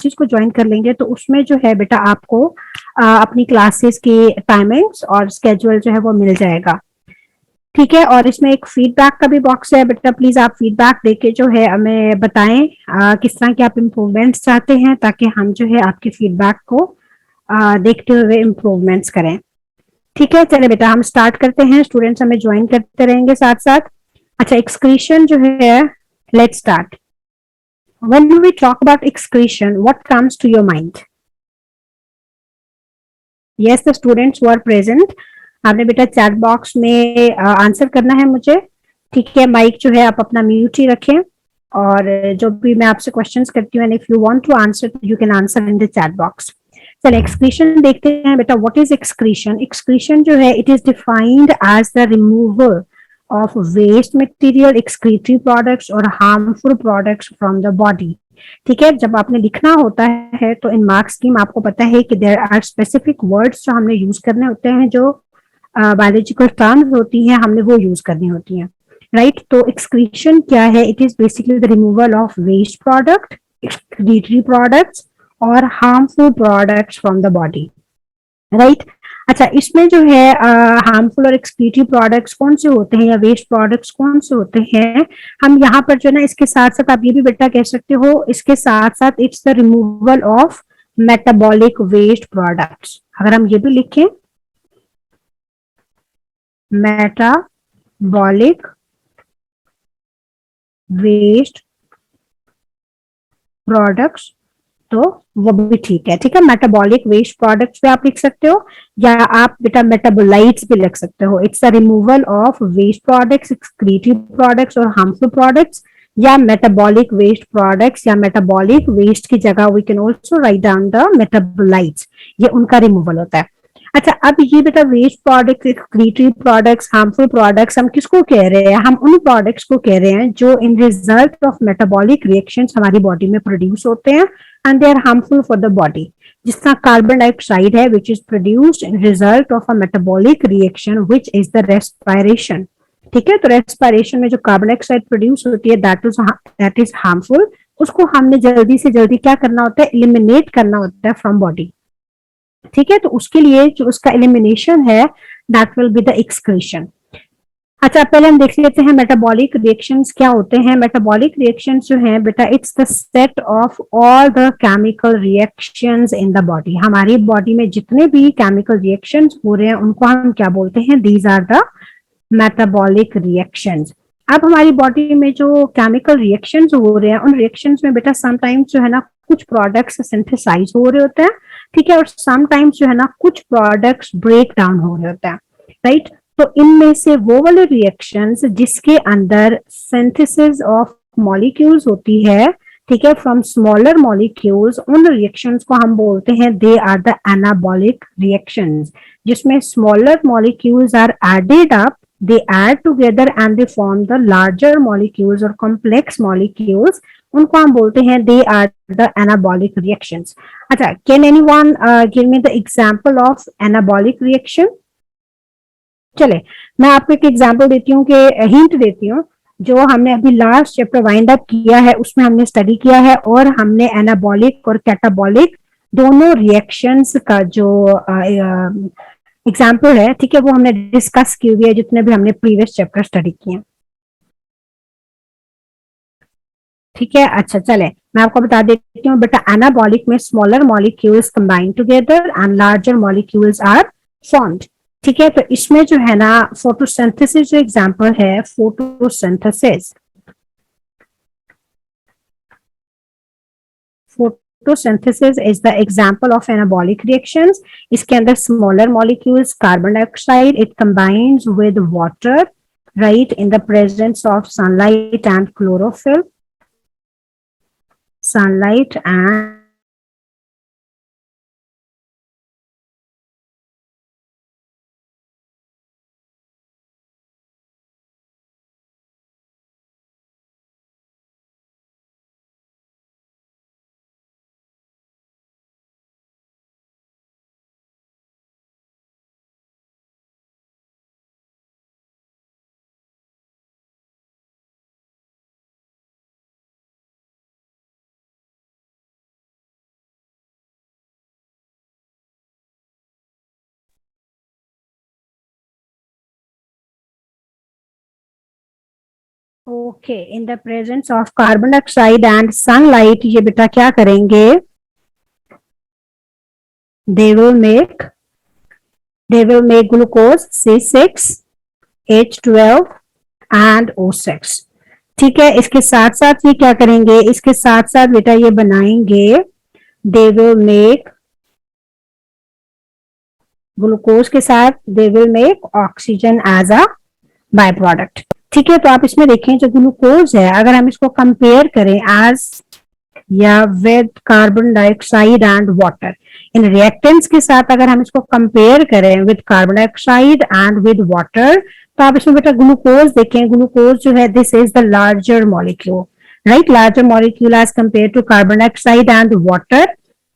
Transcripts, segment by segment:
चीज को ज्वाइन कर लेंगे तो उसमें जो है बेटा आपको अपनी क्लासेस की टाइमिंग्स और स्केड्यूल जो है वो मिल जाएगा। ठीक है, और इसमें एक फीडबैक का भी बॉक्स है बेटा, प्लीज आप फीडबैक देके जो है हमें बताएं किस तरह के आप इम्प्रूवमेंट्स चाहते हैं, ताकि हम जो है आपके फीडबैक को देखते हुए इम्प्रूवमेंट्स करें। ठीक है, चले बेटा हम स्टार्ट करते हैं, स्टूडेंट्स हमें ज्वाइन करते रहेंगे साथ साथ। अच्छा, एक्सक्रीशन जो है, let's start. When we talk about excretion, what comes to your mind? Yes, the students who are present, आपने बेटा चैट बॉक्स में आंसर करना है मुझे। ठीक है, माइक जो है आप अपना म्यूट ही रखें, और जो भी मैं आपसे क्वेश्चंस करती हूँ, and if you want to answer you can answer in the chat box. चलिए एक्सक्रीशन देखते हैं बेटा। What is excretion? एक्सक्रीशन जो है, it is defined as the removal of waste material, excretory products और harmful products from the body। ठीक है, जब आपने लिखना होता है तो इन मार्क्स स्कीम आपको पता है कि देयर आर स्पेसिफिक वर्ड्स जो हमने यूज करने होते हैं, जो बायोलॉजिकल टर्म्स होती हैं हमने वो यूज करनी होती हैं, राइट। तो एक्सक्रीशन क्या है? It is basically the removal of waste product, excretory products और harmful products from the body, right. अच्छा, इसमें जो है हार्मफुल और एक्सक्रीटरी प्रोडक्ट्स कौन से होते हैं या वेस्ट प्रोडक्ट्स कौन से होते हैं, हम यहाँ पर जो ना इसके साथ साथ आप ये भी बेटा कह सकते हो, इसके साथ साथ it's the removal of metabolic waste products. अगर हम ये भी लिखें, मेटाबॉलिक वेस्ट प्रोडक्ट्स, तो वो भी ठीक है। ठीक है, मेटाबॉलिक वेस्ट प्रोडक्ट्स पे आप लिख सकते हो, या आप बेटा मेटाबोलाइट्स भी लिख सकते हो। It's the removal of waste products, excretive products और हार्मफुल प्रोडक्ट्स, या मेटाबॉलिक वेस्ट प्रोडक्ट्स, या मेटाबॉलिक वेस्ट की जगह we can also write down the metabolites, ये उनका रिमूवल होता है। अच्छा, अब ये बेटा waste products, excretive products, harmful products, हम किसको कह रहे हैं? हम उन प्रोडक्ट्स को कह रहे हैं जो इन रिजल्ट ऑफ मेटाबॉलिक रिएक्शंस हमारी बॉडी में प्रोड्यूस होते हैं and they are harmful for the body। जिस तरह कार्बन डाइऑक्साइड है which is produced in result of a metabolic reaction which is the respiration। ठीक है, तो रेस्पिरेशन में जो कार्बन डाइऑक्साइड प्रोड्यूस होती है दैट इज हार्मफुल, उसको हमने जल्दी से जल्दी क्या करना होता है? एलिमिनेट करना होता है फ्रॉम बॉडी। ठीक है, तो उसके लिए जो उसका एलिमिनेशन है that will be the excretion. अच्छा, पहले हम देख लेते हैं मेटाबॉलिक रिएक्शंस क्या होते हैं। मेटाबॉलिक रिएक्शंस जो हैं बेटा, it's the set of all the chemical reactions in the body. हमारी बॉडी में जितने भी केमिकल रिएक्शंस हो रहे हैं उनको हम क्या बोलते हैं? These are the metabolic reactions. अब हमारी बॉडी में जो केमिकल रिएक्शंस हो रहे हैं उन रिएक्शंस में बेटा समटाइम्स जो है ना कुछ प्रोडक्ट्स सिंथेसाइज हो रहे होते हैं, ठीक है, और समटाइम्स जो है ना कुछ प्रोडक्ट्स ब्रेक डाउन हो रहे होते हैं, राइट। तो इनमें से वो वाले रिएक्शंस जिसके अंदर सिंथेसिस ऑफ मॉलिक्यूल्स होती है, ठीक है, फ्रॉम स्मॉलर मॉलिक्यूल्स, उन रिएक्शंस को हम बोलते हैं they are the anabolic reactions. जिसमें smaller molecules are added up, they add together and they form the larger molecules or complex molecules, उनको हम बोलते हैं they are the anabolic reactions। अच्छा, can anyone give me the example of anabolic reaction? चले मैं आपको एक example देती हूँ, कि हिंट देती हूँ। जो हमने अभी लास्ट चैप्टर वाइंड अप किया है उसमें हमने स्टडी किया है, और हमने एनाबॉलिक और कैटाबॉलिक दोनों रिएक्शंस का जो एग्जाम्पल है, ठीक है, वो हमने डिस्कस की हुई है जितने भी हमने प्रीवियस चैप्टर स्टडी किए। ठीक है, अच्छा चले मैं आपको बता देती हूँ बेटा, एनाबॉलिक में smaller molecules combine together and larger molecules are formed. ठीक है, तो इसमें जो है ना फोटोसिंथेसिस जो एग्जांपल है, photosynthesis, photosynthesis is the example of anabolic reactions. इसके अंदर smaller molecules carbon dioxide it combines with water, right, in the presence of sunlight and chlorophyll, sunlight and okay, in the presence of carbon dioxide and sunlight ये बेटा क्या करेंगे, दे will make glucose C6H12 and O6। ठीक है, इसके साथ साथ ये क्या करेंगे, इसके साथ साथ बेटा ये बनाएंगे, दे विल मेक ग्लूकोज के साथ they will make oxygen as a by product. ठीक है, तो आप इसमें देखें जो ग्लूकोज है, अगर हम इसको कंपेयर करें एज या with carbon dioxide and water, इन रिएक्टेंट्स के साथ अगर हम इसको कंपेयर करें with carbon dioxide and with water, तो आप इसमें बेटा ग्लूकोज देखें, ग्लूकोज जो है this is the larger molecule, right, larger molecule as compare to carbon dioxide and water,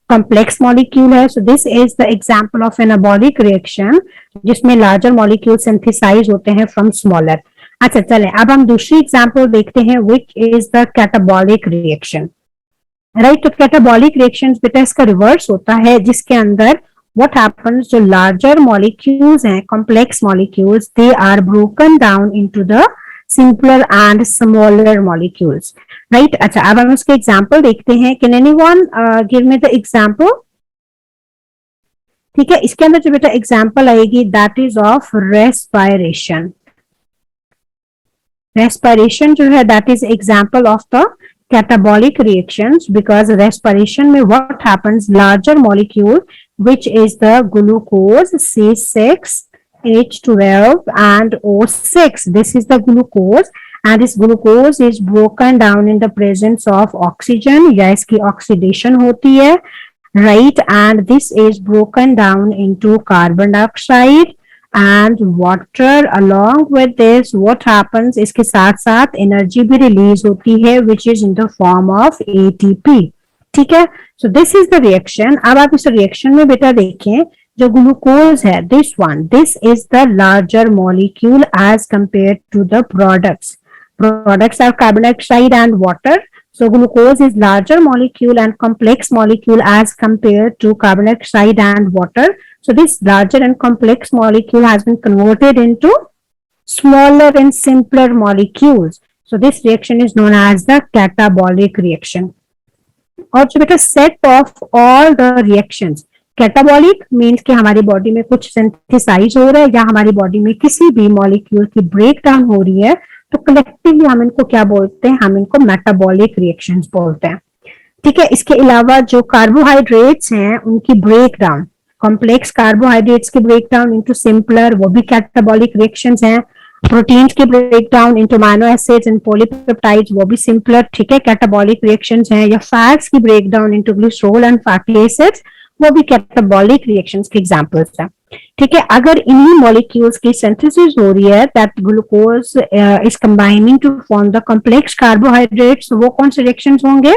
complex molecule है। So this is the example of anabolic reaction जिसमें larger molecule synthesize होते हैं फ्रॉम स्मॉलर। अच्छा चलें, अब हम दूसरी एग्जांपल देखते हैं विच is the catabolic reaction, right. तो कैटाबॉलिक रिएक्शंस बेटा इसका रिवर्स होता है, जिसके अंदर what happens, जो larger molecules हैं, complex molecules, they are broken down into the simpler and smaller molecules, right। अच्छा, अब हम उसके एग्जाम्पल देखते हैं। Can anyone give me the example? ठीक है, इसके अंदर जो बेटा एग्जाम्पल आएगी that is of respiration। Respiration जो है that is example of the catabolic reactions, because respiration में what happens, larger molecule which is the glucose C6H12 and O6, this is the glucose and this glucose is broken down in the presence of oxygen, या इसकी oxidation होती है, right, and this is broken down into carbon dioxide and water। along with this what happens, इसके साथ साथ energy भी release होती है which is in the form of ATP। ठीक है, so this is the reaction। अब आप इस रिएक्शन में बेटा देखें, जो ग्लूकोज है this one, this is the larger molecule as compared to the products are carbon dioxide and water, so glucose is larger molecule and complex molecule as compared to carbon dioxide and water, so this larger and complex molecule has been converted into smaller and simpler molecules, so this reaction is known as the catabolic reaction। और जो बेटा set of all the reactions, catabolic means कि हमारी body में कुछ synthesise हो रहा है या हमारी बॉडी में किसी भी मॉलिक्यूल की ब्रेक डाउन हो रही है, तो कलेक्टिवली हम इनको क्या बोलते हैं, हम इनको मेटाबॉलिक रिएक्शंस बोलते हैं। ठीक है, इसके अलावा जो कार्बोहाइड्रेट्स हैं उनकी ब्रेक डाउन, कॉम्प्लेक्स कार्बोहाइड्रेट्स की ब्रेक डाउन इनटू सिंपलर, वो भी कैटाबॉलिक रिएक्शंस हैं। प्रोटीन्स की break down into amino acids and polypeptides, वो भी सिंपलर, ठीक है, कैटाबॉलिक रिएक्शंस हैं। या फैट्स की break down into glycerol and fatty acids, वो भी कैटाबॉलिक रिएक्शंस के एग्जांपल्स हैं। ठीक है, अगर इन्हीं मॉलिक्यूल्स की सिंथेसिस हो रही है, that glucose is combining to form the complex carbohydrates, वो कौन से रिएक्शंस होंगे,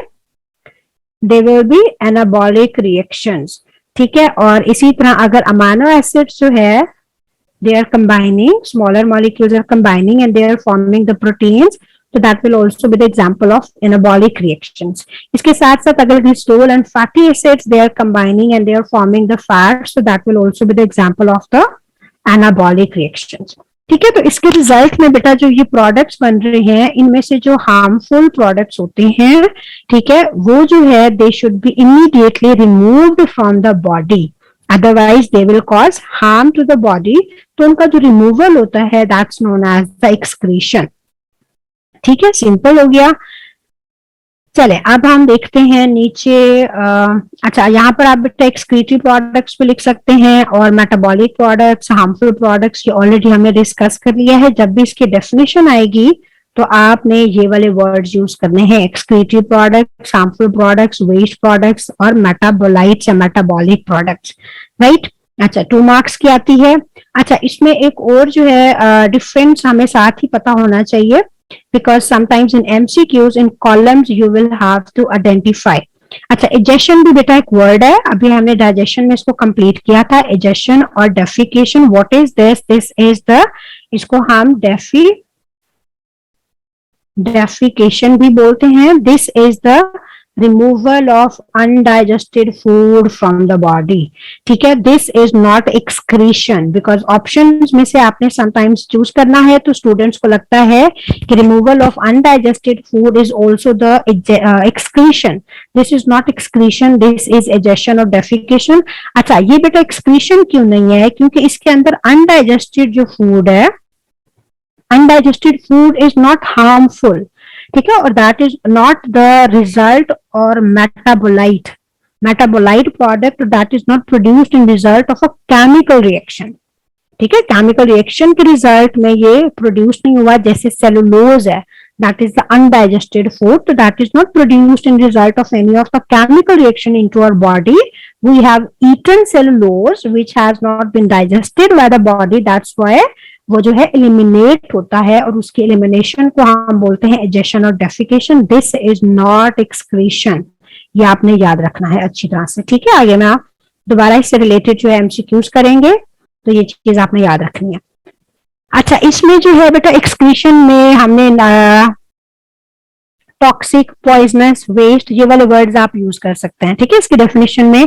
they will be anabolic reactions. ठीक है, और इसी तरह अगर अमीनो एसिड्स जो है they are combining, smaller molecules are combining and they are forming the proteins, so that will also be the example of anabolic reactions। इसके साथ साथ अगर glycerol and fatty acids they are combining and they are forming the fats, so that will also be the example of the anabolic reactions। ठीक है, तो इसके result में बेटा जो ये प्रोडक्ट्स बन रहे हैं, इनमें से जो हार्मफुल प्रोडक्ट्स होते हैं, ठीक है, वो जो है they should be immediately removed from the body, otherwise they will cause harm to the body। तो उनका जो रिमूवल होता है that's known as the excretion। ठीक है, सिंपल हो गया। चले अब हम देखते हैं नीचे, अच्छा यहाँ पर आप बेटा एक्सक्रीटरी प्रोडक्ट्स भी लिख सकते हैं और मेटाबॉलिक प्रोडक्ट्स, हार्मफुल प्रोडक्ट्स, ये ऑलरेडी हमने डिस्कस कर लिया है। जब भी इसकी डेफिनेशन आएगी तो आपने ये वाले वर्ड्स यूज करने हैं, excretory products, harmful products, waste products और मेटाबोलाइट्स या मेटाबॉलिक प्रोडक्ट्स, राइट। अच्छा, 2 मार्क्स की आती है। अच्छा, इसमें एक और जो है डिफरेंस हमें साथ ही पता होना चाहिए, because sometimes in MCQs in columns you will have to identify. अच्छा, एजेशन भी बेटा एक वर्ड है, अभी हमने डाइजेशन में इसको कंप्लीट किया था। एजेशन और defecation, what is this, this is the, इसको हम डेफिकेशन भी बोलते हैं। This is the removal of undigested food from the body, ठीक है। This is not excretion, because option में से आपने समटाइम्स चूज करना है तो स्टूडेंट्स को लगता है कि removal of undigested food is also the excretion. This is not excretion, this is egestion और डेफिकेशन। अच्छा, ये बेटा एक्सक्रीशन क्यों नहीं है? क्योंकि इसके अंदर अनडाइजेस्टेड जो फूड है, undigested food is not harmful, ठीक है, और that is not the result और metabolite product that is not produced in result of a chemical reaction, ठीक है। केमिकल रिएक्शन के रिजल्ट में ये प्रोड्यूस नहीं हुआ, जैसे सेलुलोज है, that is the undigested food, that is not produced in result of any of the chemical reaction into our body. We have eaten cellulose which has not been digested by the body, that's why वो जो है eliminate होता है, और उसके elimination को हम बोलते हैं एजेशन और defecation. This is not excretion, ये आपने याद रखना है अच्छी तरह से, ठीक है। आगे में आप दोबारा इससे रिलेटेड जो है एमसीक्यूज करेंगे, तो ये चीज आपने याद रखनी है। अच्छा, इसमें जो है बेटा एक्सक्रीशन में हमने टॉक्सिक, पॉइजनस, वेस्ट, ये वाले वर्ड्स आप यूज कर सकते हैं, ठीक है, इसकी डेफिनेशन में।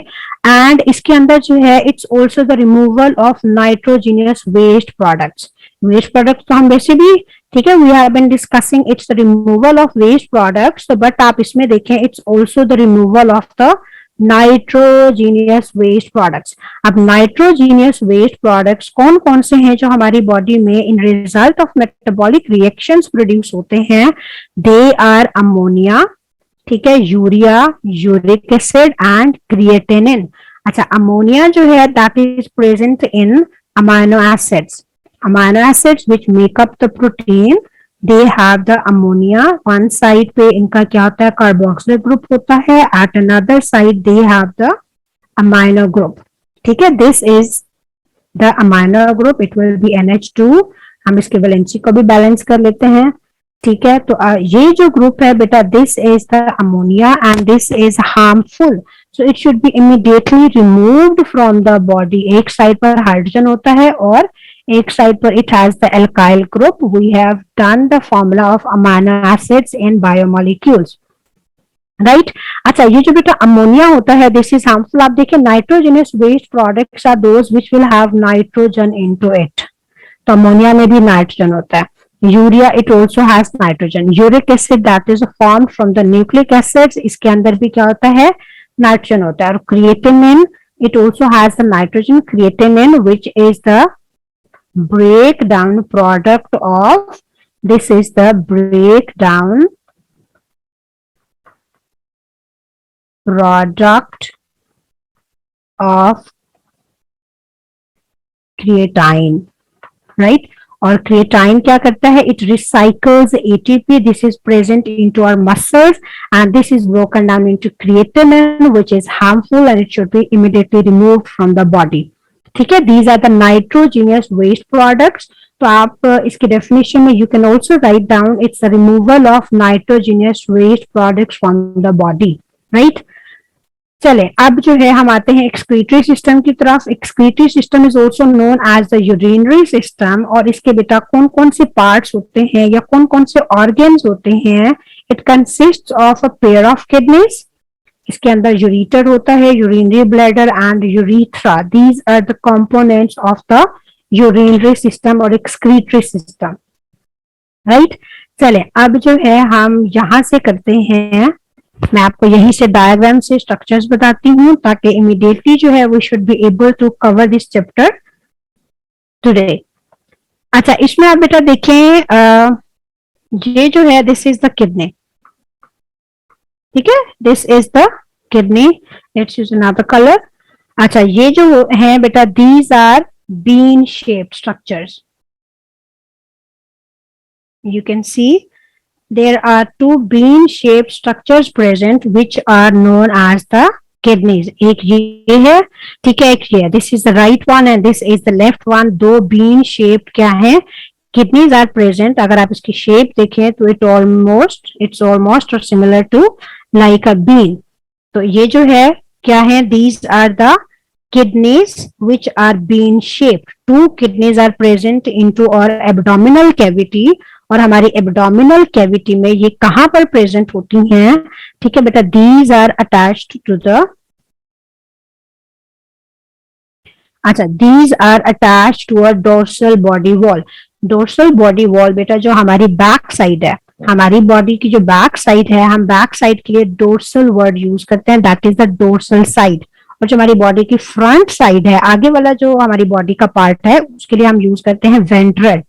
एंड इसके अंदर जो है it's also the removal of nitrogenous waste products. Waste products तो हम वैसे भी, ठीक है, we have been discussing it's the removal of waste products, but आप इसमें देखें it's also the removal of the nitrogenous waste products. अब नाइट्रोजीनियस वेस्ट प्रोडक्ट्स कौन कौन से हैं जो हमारी बॉडी में in result of metabolic reactions produce होते हैं? दे आर अमोनिया, ठीक है, urea, uric acid and creatinine. अच्छा, अमोनिया जो है that is present in amino acids which make up the protein. They have the ammonia, one side पे इनका क्या होता है, कार्बोक्सिल ग्रुप होता है, at another side they have the amino group, ठीक है। This is the amino group, it will B NH2। हम इसके वैलेंसी को भी बैलेंस कर लेते हैं, ठीक है। तो ये जो ग्रुप है बेटा, this is the ammonia and this is harmful, so it should be immediately removed from the body. एक साइड पर हाइड्रोजन होता है और एक साइड पर it has the alkyl group. We have done the formula of amino acids in biomolecules, right. अच्छा, ये जो बेटा अमोनिया होता है दिस इज हार्मफुल। आप देखिए nitrogenous waste products are those which will have nitrogen into it, तो ammonia में भी नाइट्रोजन होता है। Urea, it also has nitrogen. Uric acid that is formed from the nucleic acids, इसके अंदर भी क्या होता है, नाइट्रोजन होता है। और creatinine, it also has the nitrogen. Creatinine which is the breakdown product of, this is the breakdown product of creatine, right? और क्रिएटाइन क्या करता है, it recycles ATP, this is present into our muscles and this is broken down into creatinine which is harmful and it should be immediately removed from the body, ठीक है। These are the nitrogenous waste products. तो आप इसके definition में you can also write down it's the removal of nitrogenous waste products from the body, right. चले, अब जो है हम आते हैं एक्सक्रीटरी सिस्टम की तरफ। Excretory system is also known as the urinary system, और इसके बेटा कौन कौन से पार्ट्स होते हैं या कौन कौन से ऑर्गन्स होते हैं? It consist of a pair of kidneys, इसके अंदर यूरिटर होता है, urinary bladder and urethra. These are the components of the urinary system और एक्सक्रीटरी सिस्टम, राइट। चले, अब जो है हम यहां से करते हैं, मैं आपको यहीं से डायग्राम से स्ट्रक्चर्स बताती हूँ ताकि इमीडिएटली जो है we should be able to cover this chapter today. अच्छा, इसमें आप बेटा देखें, ये जो है दिस इज द किडनी, ठीक है, this is the kidney, let's use another colour. अच्छा, ये जो है बेटा these are bean shaped structures, you can see there are two bean shaped structures present which are known as the kidneys। एक ये है, ठीक है, एक ये है, this is the right one and this is the left one। दो bean shaped क्या है, kidneys are present। अगर आप इसकी शेप देखें तो it's almost or similar to like a bean। तो ये जो है क्या है, these are the kidneys which are bean shaped। Two kidneys are present into our abdominal cavity और हमारी एब्डोमिनल कैविटी में ये कहां पर प्रेजेंट होती हैं, ठीक है बेटा, these are attached to the, अच्छा, these are attach to a dorsal body wall. Dorsal body wall बेटा जो हमारी बैक साइड है, हमारी बॉडी की जो बैक साइड है, हम बैक साइड के लिए डोर्सल वर्ड यूज करते हैं, that is the dorsal side. और जो हमारी बॉडी की फ्रंट साइड है, आगे वाला जो हमारी बॉडी का पार्ट है, उसके लिए हम यूज करते हैं वेंट्रल।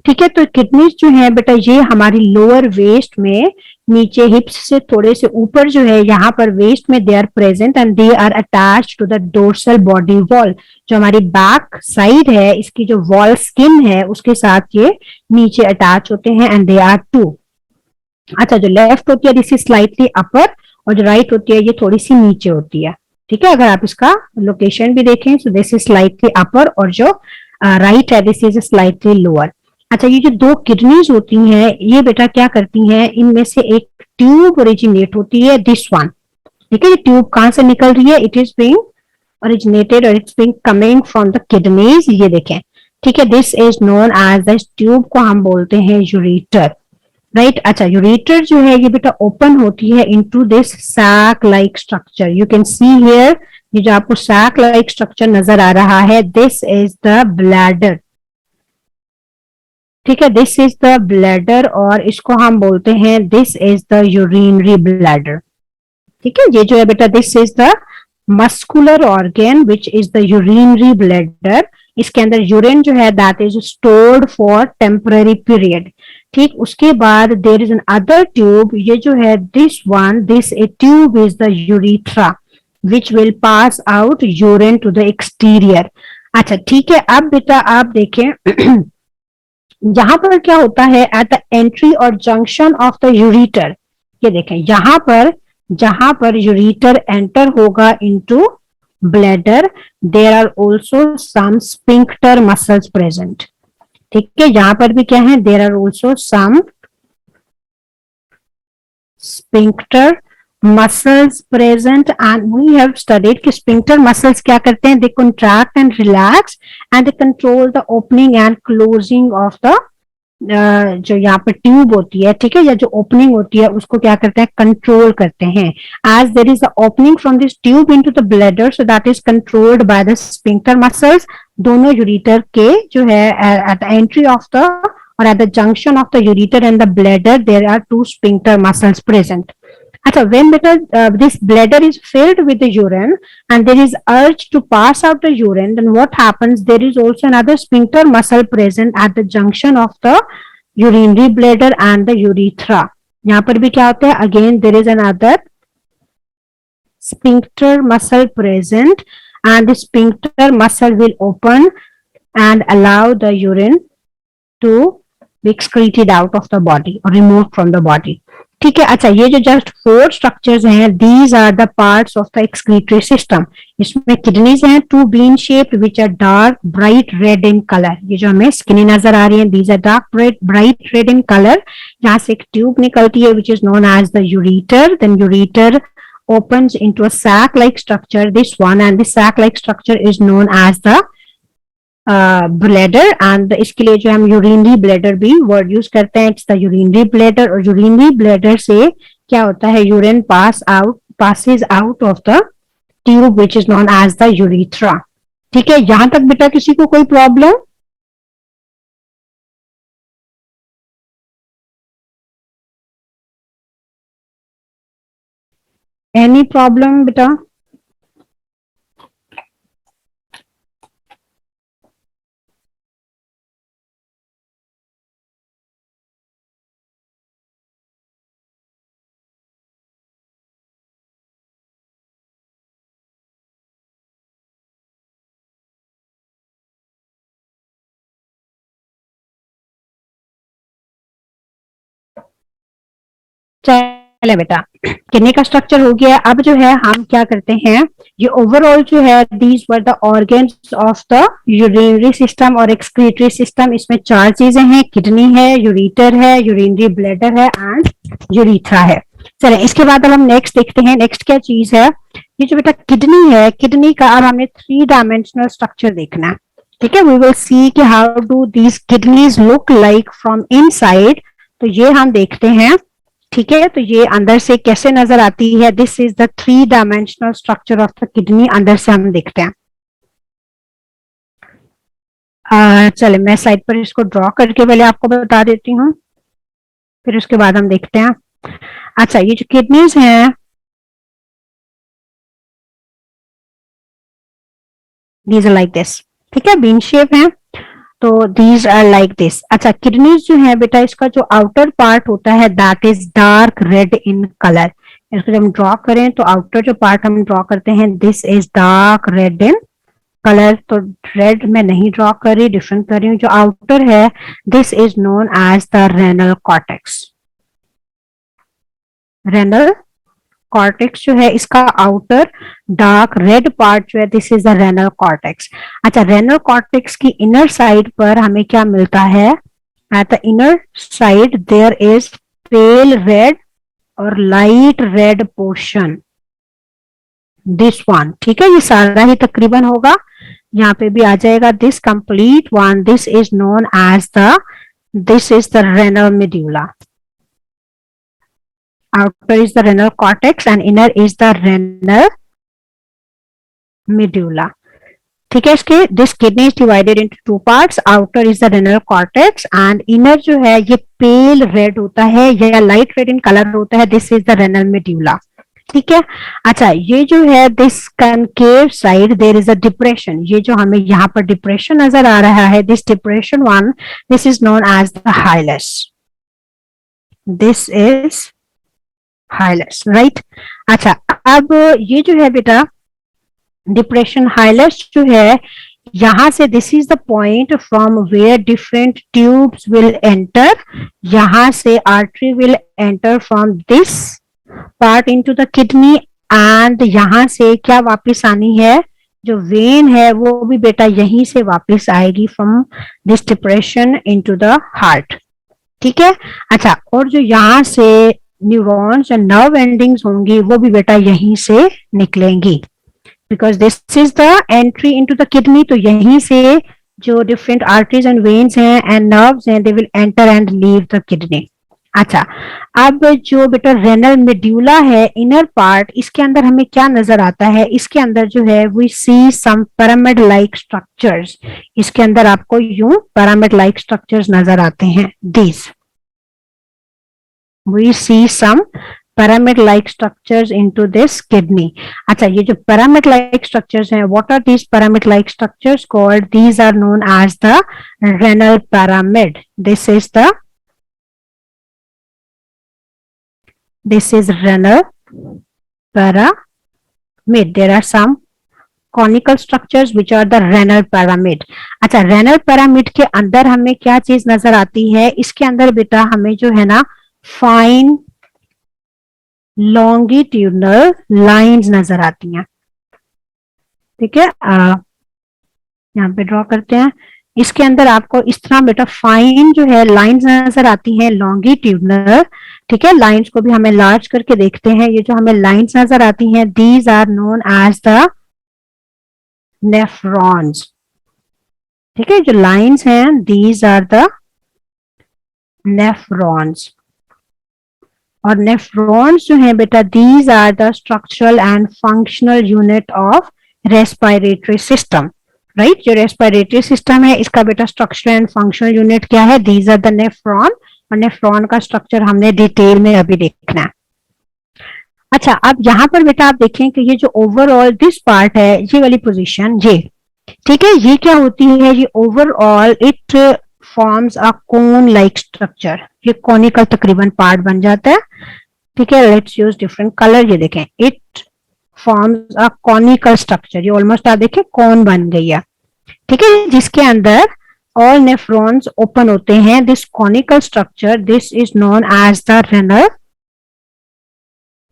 ठीक है, तो किडनीज जो है बेटा ये हमारी लोअर वेस्ट में, नीचे हिप्स से थोड़े से ऊपर जो है, यहाँ पर वेस्ट में they are present and they are attach to the dorsal body wall. जो हमारी बैक साइड है, इसकी जो वॉल स्किन है, उसके साथ ये नीचे अटैच होते हैं एंड दे आर टू। अच्छा, जो लेफ्ट होती है दिस इज स्लाइटली अपर, और जो राइट होती है ये थोड़ी सी नीचे होती है। ठीक है, अगर आप इसका लोकेशन भी देखें, सो दिस इज स्लाइटली अपर, और जो राइट है दिस इज स्लाइटली लोअर। अच्छा, ये जो दो किडनीज होती हैं, ये बेटा क्या करती हैं, इनमें से एक ट्यूब ओरिजिनेट होती है, दिस वन। ठीक है, ये ट्यूब कहां से निकल रही है, इट इज बीइंग ओरिजिनेटेड और it's being coming from the kidneys, ये देखें। ठीक है, this is known as the tube को हम बोलते हैं यूरेटर, राइट। अच्छा, यूरेटर जो है ये बेटा ओपन होती है into this sac like structure, you can see here, ये जो आपको सैक लाइक स्ट्रक्चर नजर आ रहा है, दिस इज द ब्लैडर। ठीक है, दिस इज द ब्लैडर, और इसको हम बोलते हैं this is the urinary bladder. ठीक है, ये जो है बेटा this is the muscular organ which is the urinary bladder. इसके अंदर यूरिन जो है that is stored for temporary period. ठीक, उसके बाद there is another tube, ये जो है this one, this a tube is the urethra which will pass out urine to the exterior. अच्छा ठीक है, अब बेटा आप देखें यहां पर क्या होता है, एट द एंट्री और जंक्शन ऑफ द यूरिटर, ये देखें जहां पर यूरिटर एंटर होगा into bladder, there are also some sphincter muscles present. ठीक है, यहां पर भी क्या है, there are also some sphincter muscles present, and we have studied कि sphincter muscles क्या करते हैं, they contract and relax and they control the opening and closing of the जो यहाँ पर ट्यूब होती है, ठीक है, या जो ओपनिंग होती है उसको क्या करते हैं, कंट्रोल करते हैं। As there is the opening from this tube into the bladder, so that is controlled by the sphincter muscles. दोनों यूरिटर के जो है at the entry of the और at the junction of the ureter and the bladder there are two sphincter muscles present. अच्छा, when this bladder is filled with the urine and there is urge to pass out the urine, then what happens, there is also another sphincter muscle present at the junction of the urinary bladder and the urethra. यहाँ पर भी क्या होता है, again there is another sphincter muscle present and the sphincter muscle will open and allow the urine to be excreted out of the body or removed from the body. ठीक है, अच्छा ये जो जस्ट 4 स्ट्रक्चर्स हैं, these are the parts of the excretory system. इसमें kidneys हैं, 2 bean shaped which are dark bright red in colour, ये जो हमें स्किनी नजर आ रही है, these are dark bright red in colour. यहाँ से एक ट्यूब निकलती है which is known as the ureter, then ureter opens into a sac like structure, this one, and this sac like structure is known as the bladder. And इसके लिए जो हम urinary bladder भी वर्ड यूज करते हैं, it's the urinary bladder. और urinary bladder से क्या होता है, urine passes out of the tube which is known as the urethra। ठीक है, यहां तक बेटा किसी को कोई प्रॉब्लम? एनी प्रॉब्लम बेटा? चले बेटा, किडनी का स्ट्रक्चर हो गया। अब जो है हम क्या करते हैं, ये ओवरऑल जो है these were the organs of the urinary system और एक्सक्रीटरी सिस्टम। इसमें 4 चीजें हैं, किडनी है, यूरिटर है, यूरिनरी ब्लैडर है एंड यूरिथ्रा है। चले इसके बाद अब हम नेक्स्ट देखते हैं, नेक्स्ट क्या चीज है, ये जो बेटा किडनी है, किडनी का अब हमने 3 डायमेंशनल स्ट्रक्चर देखना है। ठीक है, वी विल सी कि how do these kidneys look like from inside, तो ये हम देखते हैं। ठीक है, तो ये अंदर से कैसे नजर आती है, this is the 3 dimensional structure of the kidney, अंदर से हम देखते हैं। चले मैं साइड पर इसको ड्रॉ करके पहले आपको बता देती हूँ, फिर उसके बाद हम देखते हैं। अच्छा, ये जो किडनीज हैं, दीज आर लाइक दिस। ठीक है, बीन शेप है, तो दीज आर लाइक दिस। अच्छा, किडनीज जो है बेटा, इसका जो आउटर पार्ट होता है that is dark red in colour. इसको जब हम ड्रॉ करें तो आउटर जो पार्ट हम ड्रॉ करते हैं, this is dark red in colour. तो रेड में नहीं ड्रॉ कर रही, डिफरेंट कर रही हूँ। जो आउटर है, this is known as the renal cortex. Renal cortex जो है, इसका आउटर डार्क रेड पार्ट जो है, this is the renal cortex. अच्छा, रेनल कॉर्टेक्स की इनर साइड पर हमें क्या मिलता है, at the inner side there is pale red और light red portion, this one. ठीक है, ये सारा ही तकरीबन होगा, यहाँ पे भी आ जाएगा this complete one, this is known as the, this is the renal medulla. Outer is the renal cortex and inner is the renal medulla. ठीक है, इसके this kidney is divided into 2 parts, outer is the renal cortex and inner जो है ये पेल red होता है या light red in colour होता है, this is the renal medulla. ठीक है, अच्छा, ये जो है this concave side there is a depression, ये जो हमें यहाँ पर डिप्रेशन नजर आ रहा है, this depression one, this is known as the hilus, this is hilus, right. अच्छा, अब ये जो है बेटा डिप्रेशन हाइलस जो है, यहां से this is the point from where different tubes will enter, यहां से artery will enter from this part into the kidney and यहां से क्या वापस आनी है, जो वेन है वो भी बेटा यहीं से वापस आएगी from this depression into the heart. ठीक है, अच्छा, और जो यहाँ से न्यूरॉन्स या नर्व एंडिंग्स होंगी वो भी बेटा यहीं से निकलेंगी, because this is the entry into the kidney, तो यहीं से जो डिफरेंट आर्टरीज एंड वेन्स हैं एंड नर्व्स हैं, they will enter and leave the kidney. अच्छा, अब जो बेटा रेनल मेड्यूला है, इनर पार्ट, इसके अंदर हमें क्या नजर आता है, इसके अंदर जो है we see some pyramid like structures, इसके अंदर आपको यूं पिरामिड लाइक स्ट्रक्चर्स नजर आते हैं, this we see some pyramid like structures into this kidney. अच्छा, ये जो pyramid like structures हैं, what are these pyramid like structures called? These are known as the renal pyramid. This is renal pyramid. There are some conical structures which are the renal pyramid. अच्छा, renal pyramid के अंदर हमें क्या चीज नजर आती है, इसके अंदर बेटा हमें जो है ना फाइन लॉन्गिट्यूडनल लाइंस नजर आती हैं। ठीक है, यहाँ पे ड्रॉ करते हैं, इसके अंदर आपको इस तरह बेटा फाइन जो है लाइंस नजर आती हैं लॉन्गिट्यूडनल। ठीक है, लाइंस को भी हमें लार्ज करके देखते हैं, ये जो हमें लाइंस नजर आती हैं, these are known as the nephrons. ठीक है, जो लाइंस हैं, दीज आर द नेफ्रॉन्स। और नेफ्रॉन्स जो है बेटा, these are the structural and functional unit of respiratory system, right. जो रेस्पिरेटरी सिस्टम है, इसका बेटा स्ट्रक्चरल एंड फंक्शनल यूनिट क्या है, दीज आर द नेफ्रॉन, और नेफ्रॉन का स्ट्रक्चर हमने डिटेल में अभी देखना है। अच्छा, अब यहाँ पर बेटा आप देखें कि ये जो ओवरऑल दिस पार्ट है, ये वाली पोजीशन, ये ठीक है, ये क्या होती है, ये overall it forms a cone like structure, ये कॉनिकल तकरीबन पार्ट बन जाता है। ठीक है, लेट्स यूज डिफरेंट कलर, ये देखें, it forms a conical structure, ये ऑलमोस्ट आप देखें कॉन बन गई है। ठीक है, जिसके अंदर ऑल नेफ्रॉन्स ओपन होते हैं, this conical structure, this is known as the renal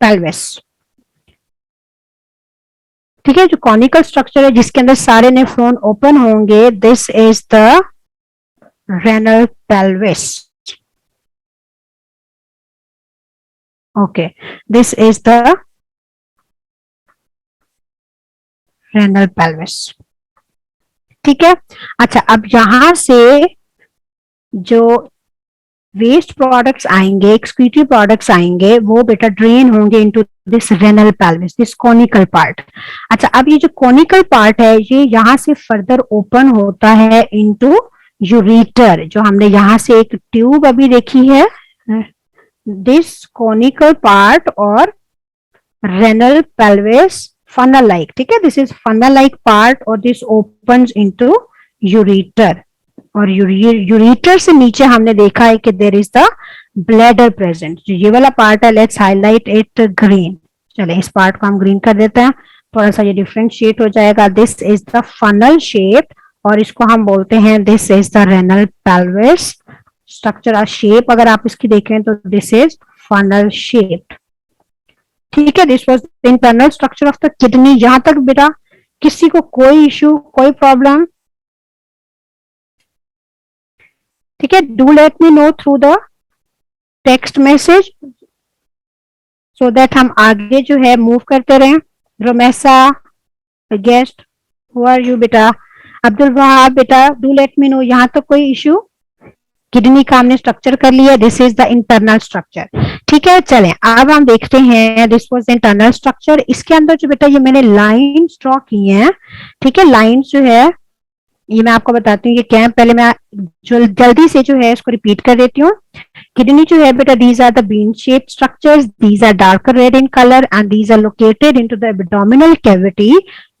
pelvis. ठीक है, जो कॉनिकल स्ट्रक्चर है जिसके अंदर सारे नेफ्रॉन ओपन होंगे, this is the renal pelvis. Okay, this is the renal pelvis. ठीक है। अच्छा, अब यहां से जो वेस्ट प्रोडक्ट्स आएंगे, एक्सक्रीटरी प्रोडक्ट्स आएंगे, वो बेटा ड्रेन होंगे into this renal pelvis, this conical part. अच्छा, अब ये जो कोनिकल पार्ट है ये यहाँ से फर्दर ओपन होता है इनटू यूरेटर, जो हमने यहाँ से एक ट्यूब अभी देखी है, दिस कोनिकल पार्ट और renal pelvis funnel like, ठीक है, this is funnel like part और दिस opens into ureter, और यूरेटर से नीचे हमने देखा है कि देर इज द ब्लैडर प्रेजेंट। जो ये वाला पार्ट है, लेट्स हाईलाइट इट ग्रीन, चले इस पार्ट को हम ग्रीन कर देते हैं, थोड़ा सा ये डिफ्रेंशिएट हो जाएगा। This is the funnel shape और इसको हम बोलते हैं this is the renal pelvis structure. Shape अगर आप इसकी देखें तो दिस इज फनल शेप, ठीक है। This was the internal structure of the kidney. यहां तक बेटा किसी को कोई इश्यू, कोई प्रॉब्लम? ठीक है, do let me know through the text message so that हम आगे जो है मूव करते रहें। Romesa guest, who are you बेटा? अब्दुल वहाब बेटा, डू लेट मी नो, यहां तक कोई इश्यू? किडनी का हमने स्ट्रक्चर कर लिया, this is the internal structure, ठीक है। चलें अब हम देखते हैं, this was the internal structure. इसके अंदर जो बेटा ये मैंने लाइंस ड्रॉ की हैं, ठीक है, लाइंस जो है ये मैं आपको बताती हूँ ये क्या है। पहले मैं जो जल्दी से जो है इसको रिपीट कर देती हूँ। किडनी जो है बेटा, these are the bean shaped structures, these are darker red in colour and these are located into the abdominal cavity,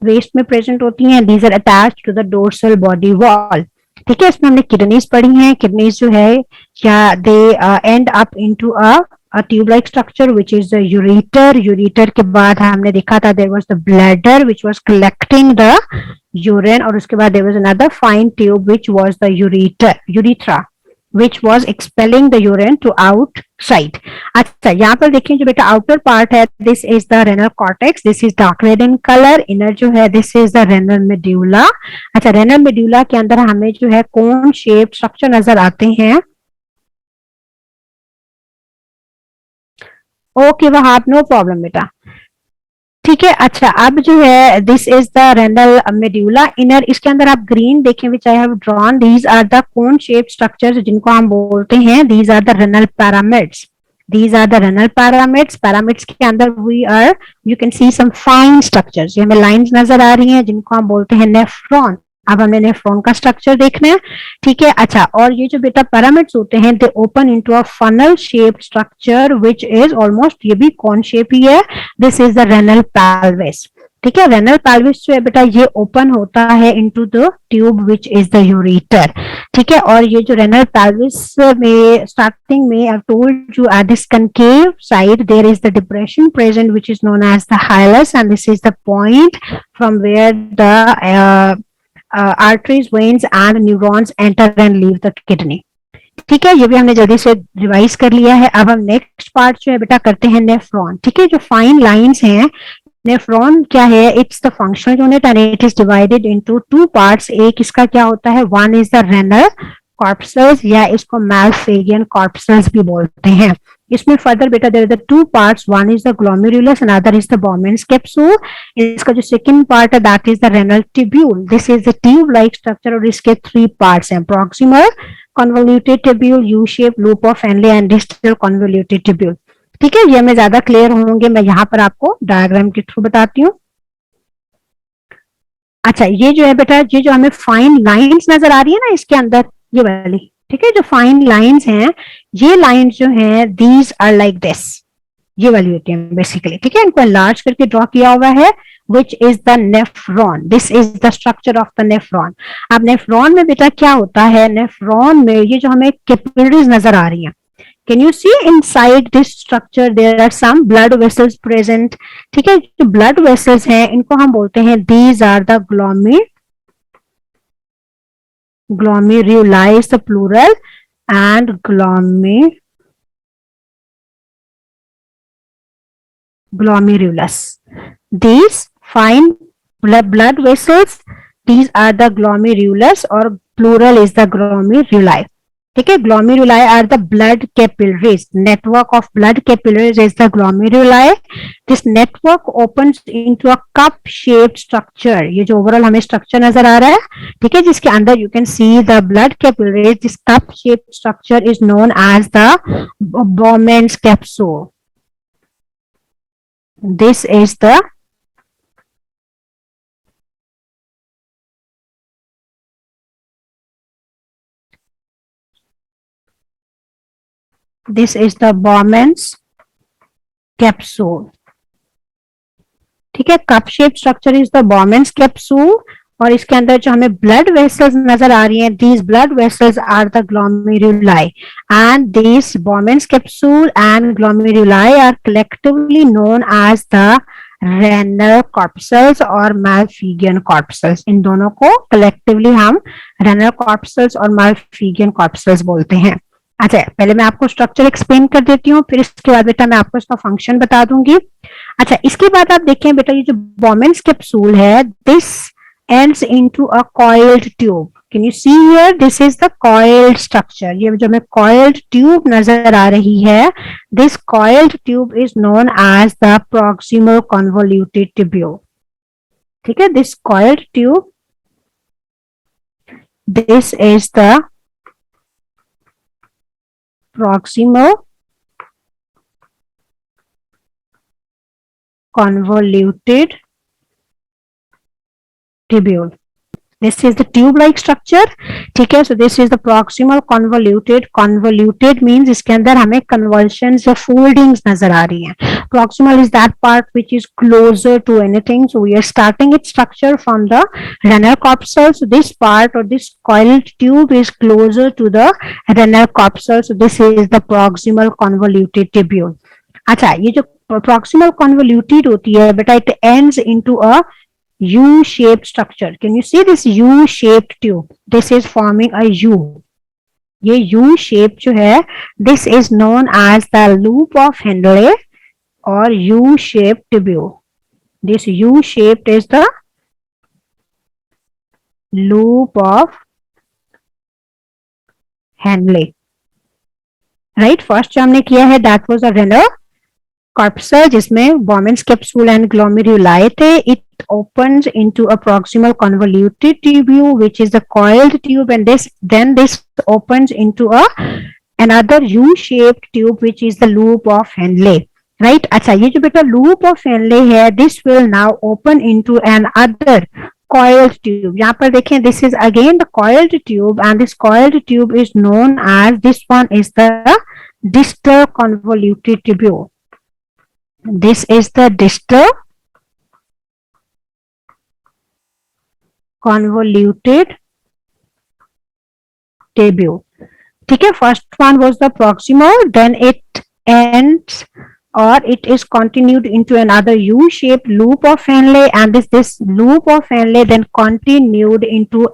waist में प्रेजेंट होती हैं। These are attached to the dorsal body wall, ठीक है। इसमें हमने किडनीज पढ़ी हैं। Kidneys जो है क्या they end up into a tube like structure which is the ureter. Ureter के बाद हमने देखा था there was the bladder which was collecting the urine, और उसके बाद there was another fine tube which was the urethra which was expelling the urine to outside. अच्छा, यहाँ पर देखिए जो बेटा आउटर पार्ट है, this is the renal cortex, this is dark red in color, inner जो है this is the renal medulla। अच्छा, renal medulla के अंदर हमें जो है कोन शेप स्ट्रक्चर नजर आते हैं। ओके वहाब, नो प्रॉब्लम बेटा, ठीक है। अच्छा, अब जो है this is the renal medulla inner, इसके अंदर आप ग्रीन देखें which I have drawn, these are the cone shape structures जिनको हम बोलते हैं these are the renal pyramids. These are the renal pyramids. Pyramids के अंदर we are, you can see some fine structures, ये हमें लाइंस नजर आ रही हैं जिनको हम बोलते हैं नेफ्रॉन। अब हमें नेफ्रॉन का स्ट्रक्चर देखना है, ठीक है। अच्छा, और ये जो बेटा पिरामिड्स होते हैं दे open into a funnel shaped structure which is almost, ये भी कौन शेप ही है, this is the renal pelvis, ठीक है। रेनल पेल्विस जो है बेटा ये ओपन होता है into the tube which is the ureter, ठीक है। और ये जो रेनल पेल्विस में स्टार्टिंग में I told you at this concave side there is the depression present which is known as the hilus and this is the point from where the arteries, veins and neurons enter and leave the kidney, ठीक है। ये भी हमने जल्दी से revise कर लिया है। अब हम नेक्स्ट पार्ट जो है बेटा करते हैं नेफ्रॉन, ठीक है। जो फाइन लाइंस हैं, नेफ्रॉन क्या है, it's the functional unit and it is divided into two parts. एक इसका क्या होता है, one is the renal corpuscles या इसको मैलफेगियन कॉर्पसल्स भी बोलते हैं। इसमें फर्दर बेटा there are the two parts, one is the glomerulus and other is the Bowman's capsule. इसका जो सेकंड पार्ट है that is the renal tubule, this is the tube like structure और इसके थ्री पार्ट्स हैं, proximal convoluted tubule, U shape, loop of Henle and distal convoluted tubule, ठीक है। ये हमें ज्यादा क्लियर होंगे, मैं यहाँ पर आपको डायग्राम के थ्रू बताती हूँ। अच्छा, ये जो है बेटा ये जो हमें फाइन लाइंस नजर आ रही है ना इसके अंदर, ये वाली, ठीक है, जो फाइन लाइंस हैं ये लाइंस जो हैं दीज आर लाइक दिस, ये वाली होती है बेसिकली, ठीक है। इनको एनलार्ज करके ड्रॉ किया हुआ है which is the nephron, this is the structure of the nephron। अब नेफ्रॉन में बेटा क्या होता है, नेफ्रॉन में ये जो हमें कैपिलरीज नजर आ रही हैं, can you see inside this structure there are some blood vessels present, ठीक है। जो blood vessels हैं इनको हम बोलते हैं these are the glomeruli is the plural and glomerulus, these fine blood vessels, these are the glomerulus or plural is the glomeruli, ठीक है, glomeruli are the blood capillaries, network of blood capillaries is the glomeruli. This network opens into a cup shaped structure. ये जो overall हमें structure नजर आ रहा है, ठीक है, जिसके अंदर you can see the blood capillaries. This cup shaped structure is known as the Bowman's capsule. This is the Bowman's capsule. ठीक है, cup shape structure is the Bowman's capsule. और इसके अंदर जो हमें ब्लड वेसल्स नजर आ रही हैं, these blood vessels are the glomeruli, and this Bowman's capsule and glomeruli are collectively known as the renal corpuscles और मैलफिगियन कॉर्पसल्स. इन दोनों को कलेक्टिवली हम रेनल कॉर्पसल्स और मैलफिगियन कॉर्पसल्स बोलते हैं. अच्छा, पहले मैं आपको स्ट्रक्चर एक्सप्लेन कर देती हूँ, फिर इसके बाद बेटा मैं आपको इसका फंक्शन बता दूंगी. अच्छा, इसके बाद आप देखें बेटा, ये जो Bowman's capsule है, this ends into a coiled tube. Can you see here? This is the coiled structure. ये जो हमें coiled tube नजर आ रही है, this coiled tube is known as the proximal convoluted tubule. ठीक है, this coiled tube, this is the proximal convoluted tubule. This is the tube-like structure. ठीक है, so this is the proximal convoluted. Convoluted means इसके अंदर हमें convolutions या foldings नजर आ रही हैं. Proximal is that part which is closer to anything. So we are starting its structure from the renal corpuscle. So this part or this coiled tube is closer to the renal corpuscle. So this is the proximal convoluted tubule. अच्छा, ये जो proximal convoluted होती है बेटा, it ends into a U-shaped structure. Can you see this U-shaped tube? This is forming a U. ये U-shape जो है, this is known as the loop of Henle or U-shaped tubule. This U-shaped is the loop of Henle. Right? First जो हमने किया है, that was a renal corpuscle जिसमें Bowman's capsule and glomeruli थे. It opens into a proximal convoluted tubule which is the coiled tube, and this opens into another U-shaped tube which is the loop of Henle. Right? अच्छा, ये जो बेटा loop of Henle है, this will now open into another coiled tube. यहाँ पर देखें, this is again the coiled tube, and this coiled tube is known as, this one is the distal convoluted tubule. This is the distal convoluted tubule. ठीक है, first one was the proximal, then it ends or it is continued into another U-shaped loop of Henle, and this loop of Henle then continued into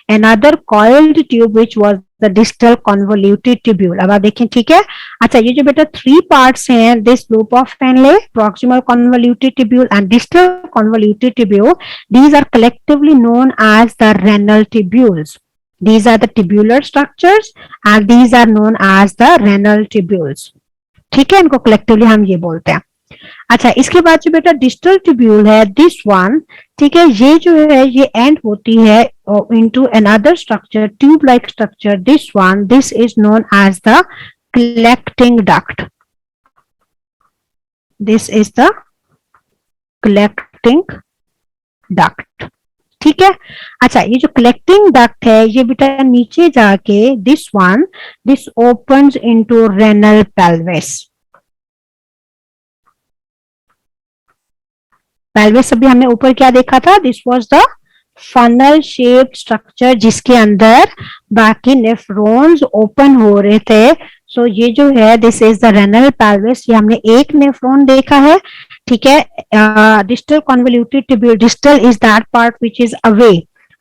another coiled tube which was the distal convoluted tubule. अब आप देखें, ठीक है. अच्छा, ये जो बेटा 3 parts हैं, this loop of Henle, proximal convoluted tubule and distal convoluted tubule, these are collectively known as the renal tubules. These are the tubular structures and these are known as the renal tubules. ठीक है, इनको collectively हम ये बोलते हैं. अच्छा, इसके बाद जो बेटा डिस्टल ट्यूब्यूल है, दिस वन, ठीक है, ये जो है ये एंड होती है into another structure, tube like structure. This one, this is known as the collecting duct. This is the collecting duct. ठीक है. अच्छा, ये जो कलेक्टिंग डक्ट है, ये बेटा नीचे जाके this one, this opens into renal pelvis. Pelvis अभी हमने ऊपर क्या देखा था, this was the funnel shaped structure जिसके अंदर बाकी नेफ्रॉन्स ओपन हो रहे थे. सो ये जो है, this is the renal pelvis. ये हमने एक नेफ्रॉन देखा है. ठीक है. Distal convoluted tubule, distal is that part which is away.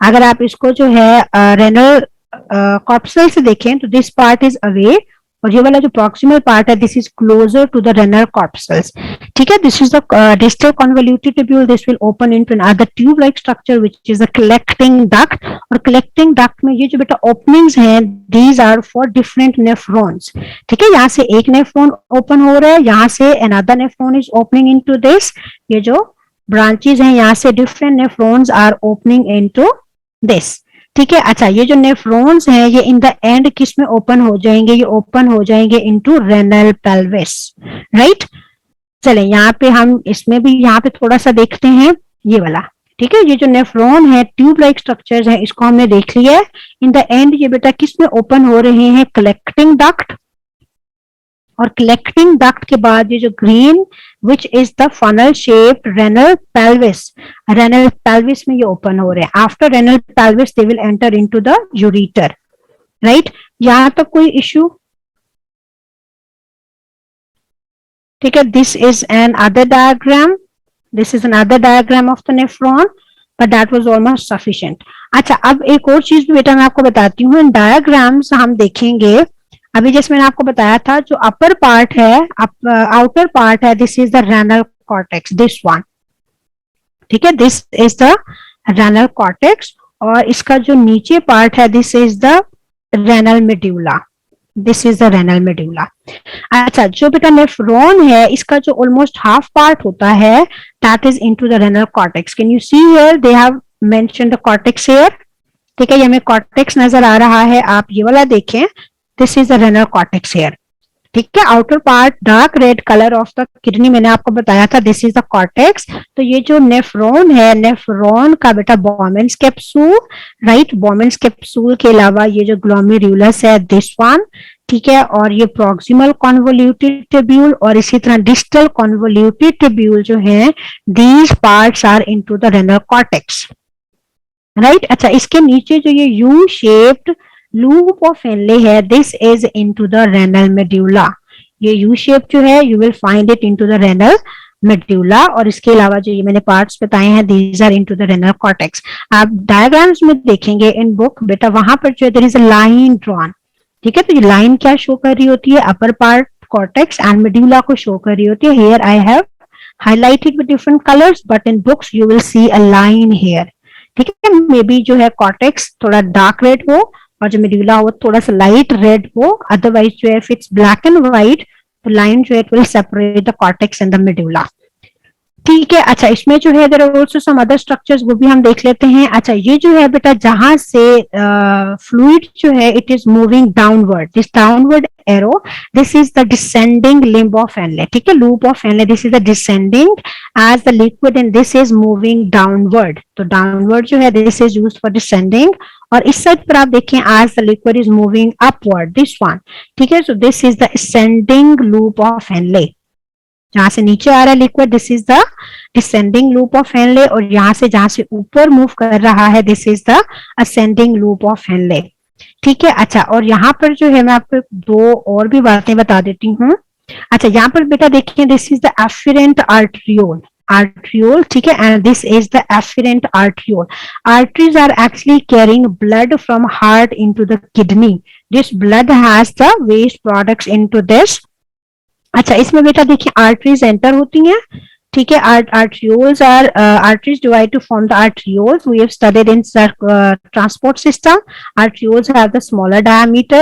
अगर आप इसको जो है रेनल कॉर्पसल से देखें तो दिस पार्ट इज अवे और ये वाला जो प्रॉक्सिमल पार्ट है this is closer to the renal corpuscles, ठीक है। This is the distal convoluted tubule, this will open into another tube like structure which is a collecting duct. और collecting duct में ये जो बेटा ओपनिंग्स हैं these are for different nephrons, ठीक है। यहाँ से एक नेफ्रॉन ओपन हो रहा है, यहाँ से another nephron is opening into this, ये जो ब्रांचेस हैं यहाँ से different nephrons are opening into this, ठीक है। अच्छा, ये जो नेफ्रॉन्स हैं ये इन द एंड किस में ओपन हो जाएंगे, ये ओपन हो जाएंगे इनटू रेनल पेल्विस, राइट। चले यहाँ पे हम इसमें भी यहाँ पे थोड़ा सा देखते हैं ये वाला, ठीक है। ये जो नेफ्रॉन है ट्यूब लाइक स्ट्रक्चर्स है इसको हमने देख लिया है। इन द एंड ये बेटा किस में ओपन हो रहे हैं, कलेक्टिंग डक्ट, और कलेक्टिंग डक्ट के बाद ये जो green which is the funnel shape renal pelvis में ये ओपन हो रहे हैं। After renal pelvis they will enter into the ureter, right. यहां तक कोई इश्यू, ठीक है। This is an other diagram, this is another diagram of the nephron, but that was almost sufficient. अच्छा, अब एक और चीज भी बेटा मैं आपको बताती हूँ, इन डायग्राम्स हम देखेंगे अभी जैसे मैंने आपको बताया था जो अपर पार्ट है, आउटर पार्ट है, this is the renal cortex, this one, ठीक है। This is the renal cortex, और इसका जो नीचे पार्ट है this is the renal medulla, this is the renal medulla. अच्छा, जो बेटा नेफ्रॉन है इसका जो ऑलमोस्ट हाफ पार्ट होता है that is into the renal cortex. Can you see here they have mentioned the cortex here, ठीक है। ये हमें कॉर्टेक्स नजर आ रहा है, आप ये वाला देखें, this is the renal cortex here, ठीक है। Outer part dark red colour of the kidney मैंने आपको बताया था, दिस इज द कॉर्टेक्स। तो ये जो नेफ्रॉन है, नेफ्रॉन का बेटा Bowman's capsule, right, Bowman's capsule के अलावा ये जो ग्लोमेरुलस है दिस वन, ठीक है। और ये प्रॉक्सिमल कन्वोल्यूटेड ट्यूब्यूल और इसी तरह डिस्टल कन्वोल्यूटेड ट्यूब्यूल जो है these parts are into the renal cortex, right. अच्छा, इसके नीचे जो ये U shaped loop of Henle है this is into the renal medulla, ये यू शेप जो है you will find it into the renal medulla. और इसके अलावा जो ये मैंने पार्ट्स बताए हैं these are into the renal cortex. आप डायग्राम्स में देखेंगे इन बुक बेटा वहां पर जो there is a line drawn, ठीक है। तो ये लाइन क्या शो कर रही होती है, upper part cortex and medulla को शो कर रही होती है। Here I have highlighted with different colors but in books you will see a line here, ठीक है। मे बी जो है कॉर्टेक्स थोड़ा डार्क रेड हो और जो मेड्यूला हो थोड़ा सा लाइट रेड हो, अदरवाइज जो है if it's black and white तो लाइन जो है it will separate the cortex and the medulla, ठीक है। अच्छा, इसमें जो है there are also some other structures, वो भी हम देख लेते हैं। अच्छा, ये जो है बेटा जहां से फ्लूइड जो है it is moving downward, this downward arrow this is the descending limb of Henle, ठीक है, loop of Henle, this is the descending as the liquid and this is moving downward. तो डाउनवर्ड जो है this is used for descending, और इस side पर आप देखें as the liquid is moving upward, this one, ठीक है। So this is the ascending loop of Henle, जहां से नीचे आ रहा है liquid this is the descending loop of Henley, और यहां से जहां से ऊपर मूव कर रहा है this is the ascending loop of Henle, ठीक है। अच्छा, और यहाँ पर जो है मैं आपको दो और भी बातें बता देती हूँ। अच्छा, यहाँ पर बेटा देखिए this is the afferent arteriole, arteriole, ठीक है, and this is the afferent arteriole. Arteries are actually carrying blood from heart into the kidney. This blood has the waste products into this. अच्छा, इसमें बेटा देखिए आर्टरीज एंटर होती हैं, ठीक है। Arterioles are arteries divide to form the arterioles. We have studied in transport system. Arterioles have the smaller diameter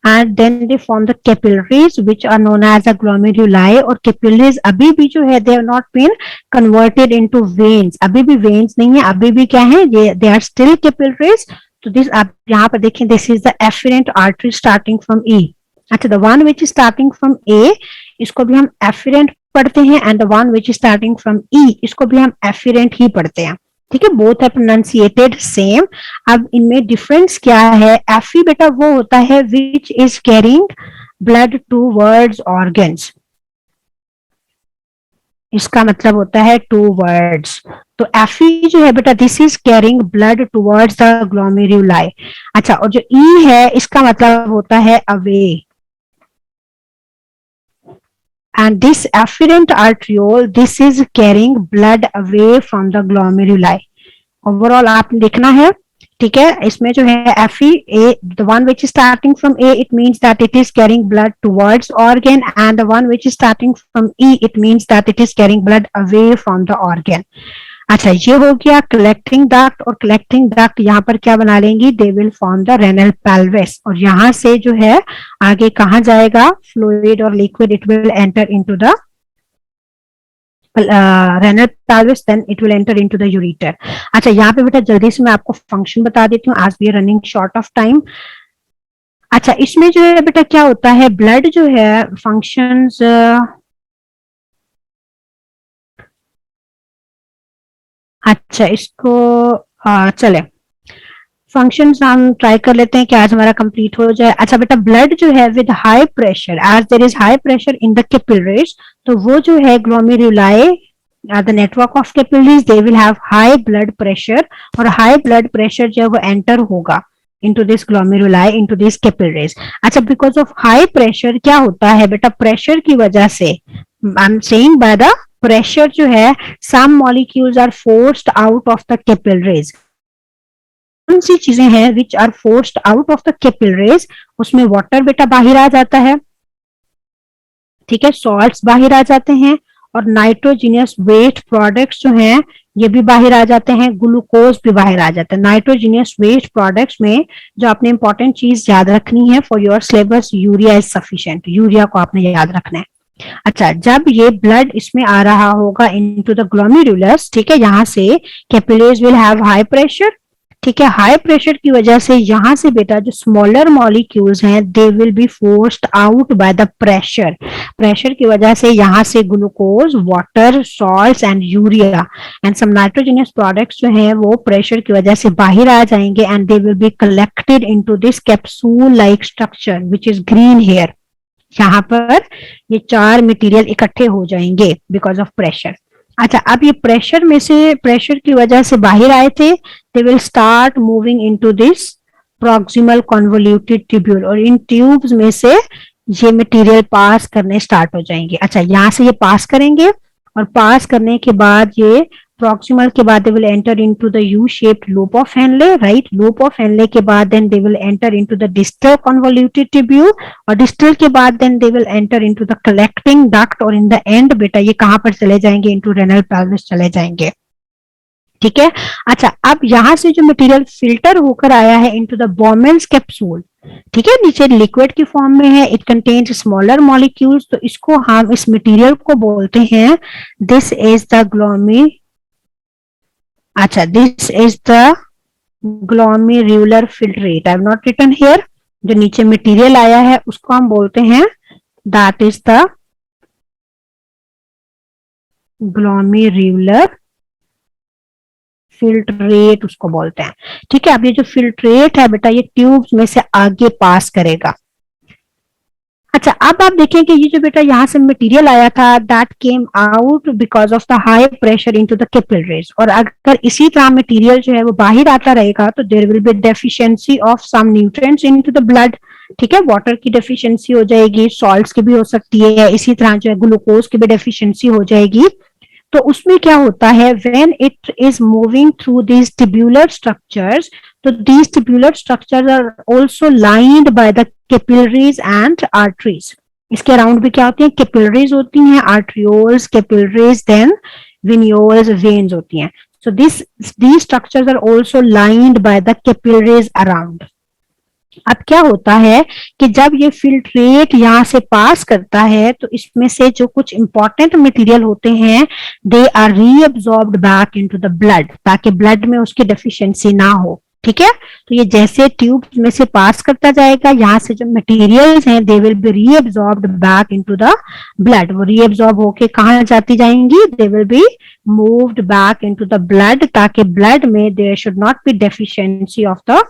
and then they form the capillaries which are known as the glomeruli. और capillaries अभी भी जो है they have not been converted into veins. अभी भी veins नहीं है, अभी भी क्या है ये they are still capillaries. तो this आप यहाँ पर देखें this is the afferent artery starting from E. अच्छा, the one which is starting from A इसको भी हम afferent पढ़ते हैं and the one which is starting from ई इसको भी हम एफिरेंट ही पढ़ते हैं, ठीक है। बोथ है प्रोनाउंसिएटेड सेम। अब इनमें डिफरेंस क्या है, एफी बेटा वो होता है which is carrying blood towards organs, इसका मतलब होता है टूवर्ड्स। तो एफी जो है बेटा this is carrying blood towards the glomeruli. अच्छा, और जो ई है इसका मतलब होता है away, and this afferent arteriole this is carrying blood away from the glomeruli. Overall आपने देखना है ठीक है, इसमें जो है Fe, A, the one which is starting from A, it means that it is carrying blood towards organ, and the one which is starting from E, it means that it is carrying blood away from the organ. अच्छा, ये हो गया collecting duct, और collecting duct यहाँ पर क्या बना लेंगी, they will form the renal pelvis, और यहाँ से जो है आगे कहाँ जाएगा, फ्लूइड और liquid, it will enter into the renal pelvis, then it will enter into the ureter. अच्छा, यहाँ पे बेटा जल्दी से मैं आपको फंक्शन बता देती हूँ, आज we are running short of time. अच्छा, इसमें जो है बेटा क्या होता है, ब्लड जो है फंक्शंस, अच्छा इसको चले फंक्शंस हम ट्राई कर लेते हैं कि आज हमारा कंप्लीट हो जाए. अच्छा बेटा, ब्लड जो है with high pressure, as there is high pressure in the capillaries, तो वो जो है glomeruli, the network of capillaries, they will have high blood pressure, और हाई ब्लड प्रेशर जो है वो एंटर होगा into this glomeruli, into these capillaries. अच्छा, because of high pressure क्या होता है बेटा, प्रेशर की वजह से, I'm saying by the pressure जो है, some molecules are forced out of the capillaries. कौन सी चीजें हैं which are forced out of the capillaries, उसमें वाटर बेटा बाहर आ जाता है, ठीक है, सॉल्ट्स बाहर आ जाते हैं, और नाइट्रोजीनियस वेस्ट प्रोडक्ट्स जो हैं ये भी बाहर आ जाते हैं, ग्लूकोज भी बाहर आ जाता है. नाइट्रोजीनियस वेस्ट प्रोडक्ट्स में जो आपने इंपॉर्टेंट चीज याद रखनी है for your syllabus, urea is sufficient, urea को आपने याद रखना है. अच्छा, जब ये ब्लड इसमें आ रहा होगा इनटू द ग्लोमेरुलस, ठीक है, यहाँ से capillaries will have high pressure, ठीक है, हाई प्रेशर की वजह से यहाँ से बेटा जो स्मॉलर मॉलिक्यूल्स हैं, they will be forced out by the pressure. Pressure की वजह से यहाँ से glucose, water, salts and urea and some nitrogenous products जो हैं वो प्रेशर की वजह से बाहर आ जाएंगे, and they will be collected into this capsule like structure which is green here. यहाँ पर ये चार मटेरियल इकट्ठे हो जाएंगे बिकॉज ऑफ प्रेशर. अच्छा, अब ये प्रेशर में से, प्रेशर की वजह से बाहर आए थे, they will start moving into this proximal convoluted tubule, और इन ट्यूब्स में से ये मटेरियल पास करने स्टार्ट हो जाएंगे. अच्छा, यहाँ से ये पास करेंगे, और पास करने के बाद ये proximal के बाद they will enter into the U-shaped loop of Henle, right? Loop of Henle के बाद then they will enter into the distal convoluted tubule, और distal के बाद then they will enter into the collecting duct, और in the end बेटा ये कहाँ पर चले जाएंगे, into renal pelvis चले जाएंगे. ठीक है. अच्छा, अब यहां से जो मटेरियल फिल्टर होकर आया है इनटू द बोमेन्स कैप्सूल, ठीक है, नीचे लिक्विड की फॉर्म में है, इट कंटेन्स स्मॉलर मॉलिक्यूल्स, तो इसको हम, इस मटेरियल को बोलते हैं, दिस इज द ग्लोमी, अच्छा, this is the glomerular filtrate. I have not written here. जो नीचे मटेरियल आया है उसको हम बोलते हैं, that is the glomerular filtrate, उसको बोलते हैं. ठीक है. अब ये जो फिल्ट्रेट है बेटा, ये ट्यूब्स में से आगे पास करेगा. अच्छा, अब आप देखें कि ये जो बेटा यहाँ से मटेरियल आया था, that came out because of the high pressure into the capillaries, और अगर इसी तरह मटेरियल जो है वो बाहर आता रहेगा तो there will be deficiency of some nutrients into the blood. ठीक है, वाटर की डेफिशिएंसी हो जाएगी, सॉल्ट्स की भी हो सकती है, इसी तरह जो है ग्लूकोज की भी डेफिशिएंसी हो जाएगी. तो उसमें क्या होता है, when it is moving through these tubular structures, तो these tubular structures are also lined by the capillaries and arteries. इसके अराउंड भी क्या होती हैं, कैपिलरीज होती हैं, arterioles, capillaries, then venules, veins होती हैं. So these structures are also lined by the capillaries around. अब क्या होता है कि जब ये फिल्ट्रेट यहाँ से पास करता है तो इसमें से जो कुछ इंपॉर्टेंट मटेरियल होते हैं, they are reabsorbed back into the blood, ताकि ब्लड में उसकी डेफिशिएंसी ना हो. ठीक है. तो ये जैसे ट्यूब में से पास करता जाएगा, यहाँ से जो मटेरियल्स हैं, they will be reabsorbed back into the blood. वो रीअब्सॉर्ब होके कहाँ जाती जाएंगी, they will be moved back into the blood, ताकि ब्लड में there should not be deficiency of the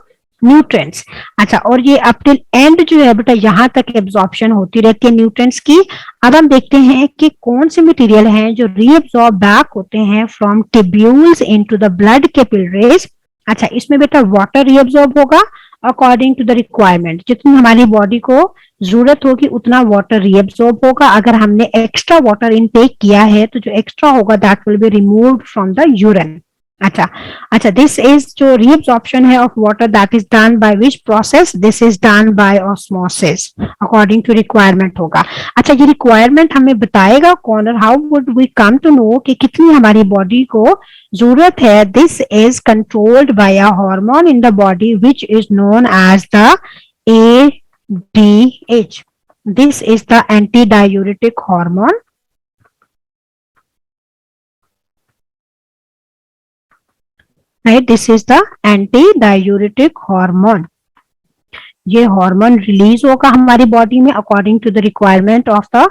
nutrients. अच्छा, और ये अप टिल एंड जो है बेटा यहाँ तक एब्जॉर्प्शन होती रहती है न्यूट्रिएंट्स की. अब हम देखते हैं कि कौन से मटेरियल हैं जो रीअब्सॉर्ब बैक होते हैं from tubules into the blood capillaries. अच्छा, इसमें बेटा वाटर रीअब्सॉर्ब होगा अकॉर्डिंग टू द रिक्वायरमेंट. जितनी हमारी बॉडी को जरूरत होगी उतना वाटर रीअब्सॉर्ब होगा. अगर हमने एक्स्ट्रा वाटर इनटेक किया है तो जो एक्स्ट्रा होगा that will be removed from the urine. अच्छा अच्छा, दिस इज जो रीअब्जॉर्प्शन है of water, that is done by which process? This is done by osmosis, according to requirement होगा। अच्छा, ये रिक्वायरमेंट हमें बताएगा कौन, और how would we come to know कि कितनी हमारी बॉडी को जरूरत है? This is controlled by a hormone in the body which is known as the ADH. This is the antidiuretic hormone. Right, this is the antidiuretic hormone. ये hormone release होगा हमारी body में according to the requirement of the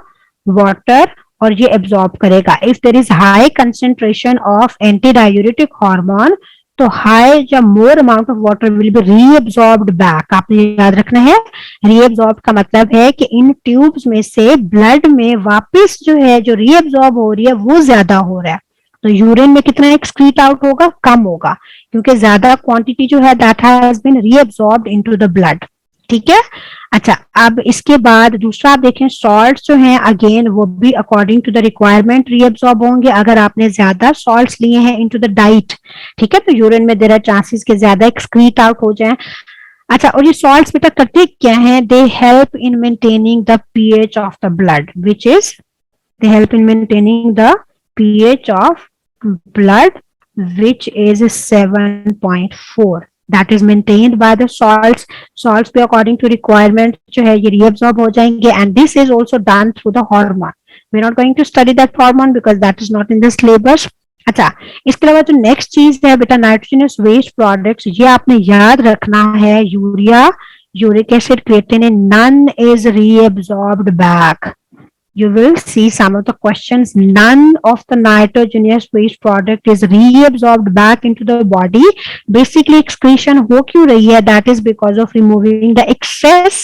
water, और ये absorb करेगा। If there is high concentration of antidiuretic hormone, तो high या more amount of water will be reabsorbed back. आपने याद रखना है, रीअब्सॉर्ब का मतलब है कि इन ट्यूब्स में से ब्लड में वापस जो है, जो रीअब्सॉर्ब हो रही है वो ज्यादा हो रहा है। तो यूरिन में कितना एक्सक्रीट आउट होगा? कम होगा, क्योंकि ज्यादा क्वांटिटी जो है that has been reabsorbed into the blood. ठीक है। अच्छा, अब इसके बाद दूसरा आप देखें, सॉल्ट्स जो हैं अगेन वो भी according to the requirement reabsorb होंगे। अगर आपने ज्यादा सॉल्ट्स लिए हैं इनटू द डाइट, ठीक है, तो यूरिन में देयर आर चांसेस के ज्यादा एक्सक्रीट आउट हो जाए। अच्छा, और ये सॉल्ट्स बेटा करते क्या हैं? They help in maintaining the pH of the blood, which is, they help in maintaining the pH of blood, which is 7.4. That is maintained by the salts. Salts पे according to requirement जो है ये reabsorb हो जाएंगे, and this is also done through the hormone. We're not going to study that hormone because that is not in the syllabus. अच्छा, इसके अलावा जो नेक्स्ट चीज है बेटा, नाइट्रोजनस वेस्ट प्रोडक्ट्स, ये आपने याद रखना है। Urea, uric acid, creatinine, none is reabsorbed back. You will see some of the questions. None of the nitrogenous waste product is reabsorbed back into the body. Basically excretion हो क्यों रही है? That is because of removing the excess,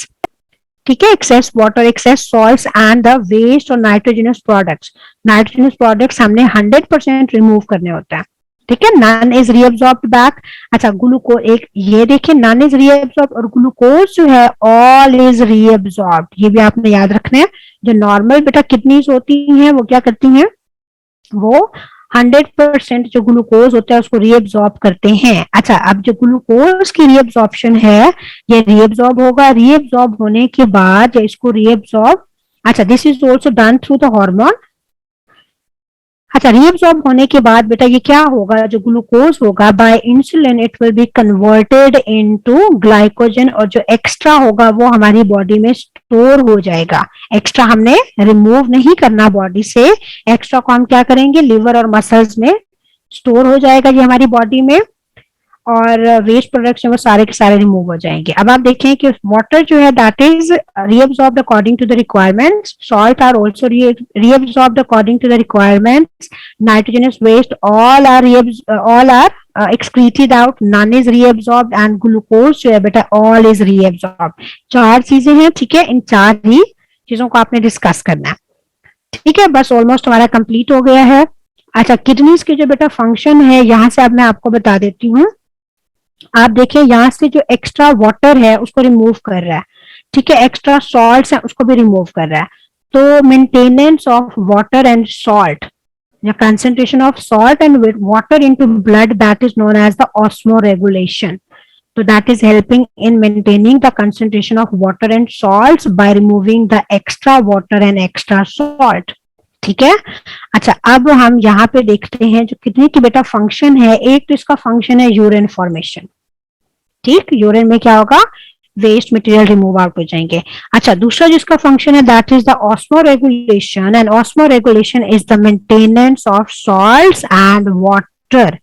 ठीक है, excess water, excess salts and the waste or nitrogenous products. Nitrogenous products हमने 100% remove करने होते हैं, ठीक है। None is reabsorbed back. अच्छा, ग्लूकोज, एक ये देखिए, नन इज रीअब्सॉर्ब्ड, और ग्लूकोज जो है ऑल इज रीअब्सॉर्ब्ड। ये भी आपने याद रखना है। जो नॉर्मल बेटा किडनीज होती हैं वो क्या करती हैं? वो 100% जो ग्लूकोज होता है उसको रीअब्सॉर्ब करते हैं। अच्छा, अब जो ग्लूकोज की रीअब्सॉर्प्शन है, ये रीअब्सॉर्ब होगा। रीअब्सॉर्ब होने के बाद या इसको रीअब्सॉर्ब, अच्छा, this is also done through the hormone. अच्छा, रीअब्सॉर्ब होने के बाद बेटा ये क्या होगा? जो ग्लूकोज होगा by insulin it will be converted into glycogen, और जो एक्स्ट्रा होगा वो हमारी बॉडी में स्टोर हो जाएगा। एक्स्ट्रा हमने रिमूव नहीं करना बॉडी से, एक्स्ट्रा को हम क्या करेंगे? लिवर और मसल्स में स्टोर हो जाएगा ये हमारी बॉडी में, और वेस्ट प्रोडक्ट्स वो सारे के सारे रिमूव हो जाएंगे। अब आप देखें कि वाटर जो है that is reabsorbed according to the requirements, salt are also reabsorbed according to the requirements, nitrogenous waste all are excreted out, none is reabsorbed, and glucose जो है बेटा all is reabsorbed। चार चीजें हैं, ठीक है, इन चार ही चीजों को आपने डिस्कस करना है, ठीक है। बस ऑलमोस्ट हमारा कंप्लीट हो गया है। अच्छा, किडनीज के जो बेटा फंक्शन है यहाँ से अब मैं आपको बता देती हूँ। आप देखिए, यहाँ से जो एक्स्ट्रा वाटर है उसको रिमूव कर रहा है, ठीक है, एक्स्ट्रा सॉल्ट्स है उसको भी रिमूव कर रहा है। तो maintenance of water and salt, या concentration of salt and water into blood, that is known as the osmoregulation. So that is helping in maintaining the concentration of water and salts by removing the extra water and extra salt, ठीक है। अच्छा, अब हम यहाँ पे देखते हैं जो किडनी की बेटा फंक्शन है। एक तो इसका फंक्शन है यूरिन फॉर्मेशन, ठीक, यूरिन में क्या होगा? वेस्ट मटेरियल रिमूव आउट हो जाएंगे। अच्छा, दूसरा जिसका फंक्शन है that is the osmoregulation, and osmoregulation is the maintenance of salts and water.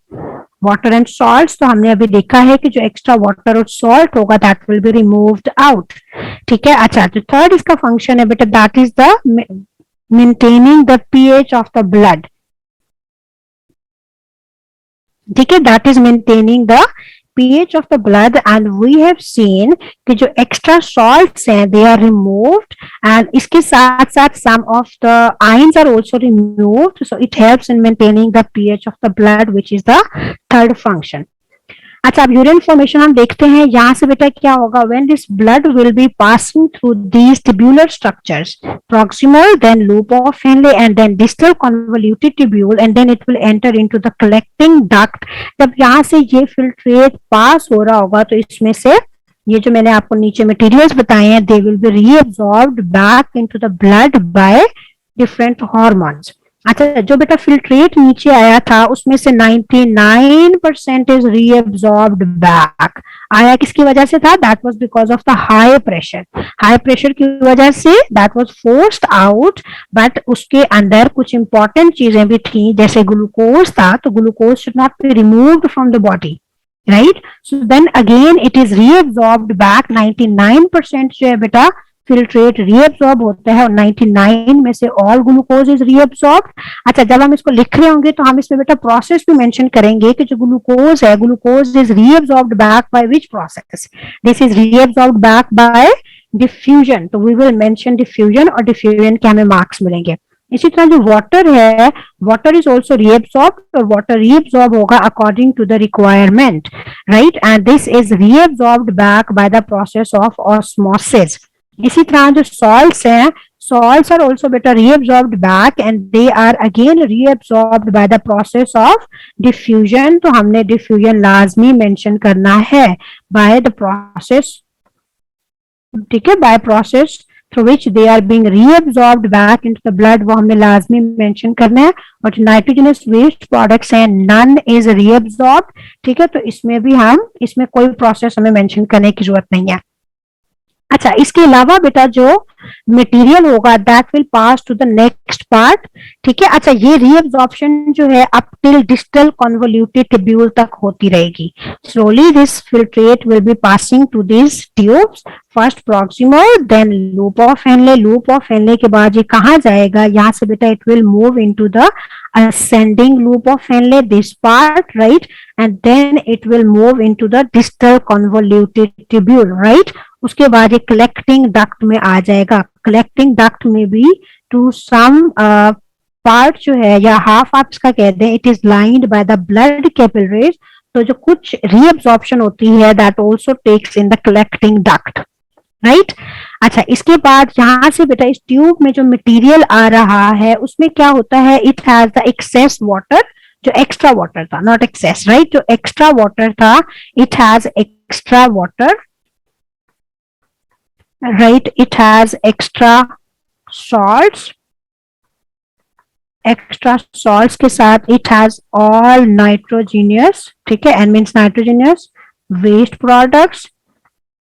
Water and salts तो हमने अभी देखा है कि जो एक्स्ट्रा वाटर और सॉल्ट होगा that will be removed out, ठीक है। अच्छा, जो थर्ड इसका फंक्शन है बेटा that is the maintaining the pH of the blood, ठीक है, that is maintaining the pH of the blood, and we have seen कि जो extra salts हैं they are removed, and इसके साथ साथ some of the ions are also removed, so it helps in maintaining the pH of the blood, which is the third function. अच्छा, अब urine formation हम देखते हैं, यहाँ से बेटा क्या होगा, when this blood will be passing through these tubular structures, proximal, then loop of Henle, and then distal convoluted tubule, and then it will enter into the collecting duct. जब यहाँ से ये फिल्ट्रेट पास हो रहा होगा तो इसमें से ये जो मैंने आपको नीचे मटेरियल्स बताए हैं, they will be reabsorbed back into the blood by different hormones. अच्छा, जो बेटा फिल्ट्रेट नीचे आया था उसमें से 99% इज रीअब्सॉर्ब्ड बैक। आया किसकी वजह से था? That was because of the high pressure. High pressure की वजह say that was forced out, but उसके अंदर कुछ इंपॉर्टेंट चीजें भी थी, जैसे ग्लूकोज था, तो glucose should not be removed from the body, right? So then again it is reabsorbed back. 99% जो है बेटा फिल्ट्रेट रीअब्सॉर्ब होता है और 99 में से ऑल ग्लूकोज इज रीअब्सॉर्ब। अच्छा, जब हम इसको लिख रहे होंगे तो हम इसमें बेटा प्रोसेस भी मेंशन करेंगे कि जो ग्लूकोज है, glucose is reabsorbed back by which process? This is reabsorbed back by diffusion, तो वी विल मेंशन डिफ्यूजन, और डिफ्यूजन के हमें मार्क्स मिलेंगे। इसी तरह जो वाटर है, वाटर इज ऑल्सो रीअब्सॉर्ब, और वाटर रीअब्सॉर्ब होगा according to the requirement, right? And this is reabsorbed back by the process of osmosis. इसी तरह जो सॉल्ट्स हैं, salts are also better reabsorbed back and they are again reabsorbed by the process of diffusion। तो हमने diffusion लाजमी mention करना है, by the process, ठीक है, by process through which they are being reabsorbed back into the blood, वो हमने लाजमी मेंशन करना है। और नाइट्रोजनस वेस्ट प्रोडक्ट्स हैं, none is reabsorbed, ठीक है, तो इसमें भी इसमें कोई प्रोसेस हमें मेंशन करने की जरूरत नहीं है। अच्छा, इसके अलावा बेटा जो मटेरियल होगा that will pass to the next part, ठीक है। अच्छा, ये रीअब्जॉर्प्शन जो है up till distal convoluted tubule तक होती रहेगी। Slowly this filtrate will be passing to this tubes, first proximal, then loop of Henle. Loop of Henle के बाद ये कहाँ जाएगा? यहाँ से बेटा it will move into the ascending loop of Henle, this part, right? And then it will move into the distal convoluted tubule, right? उसके बाद ये कलेक्टिंग डक्ट में आ जाएगा। कलेक्टिंग डक्ट में भी टू सम पार्ट जो है, या हाफ आप इसका कहते हैं, it is lined by the blood capillaries, तो जो कुछ रीअब्जॉर्प्शन होती है that also takes in the collecting duct, right? अच्छा, इसके बाद यहां से बेटा इस ट्यूब में जो मटेरियल आ रहा है उसमें क्या होता है? It has the excess water, जो एक्स्ट्रा वाटर था, नॉट एक्सेस, राइट? जो एक्स्ट्रा वाटर था, it has extra water, right? It has extra salts, extra salts के साथ it has all nitrogenous, ठीक है, and means nitrogenous waste products,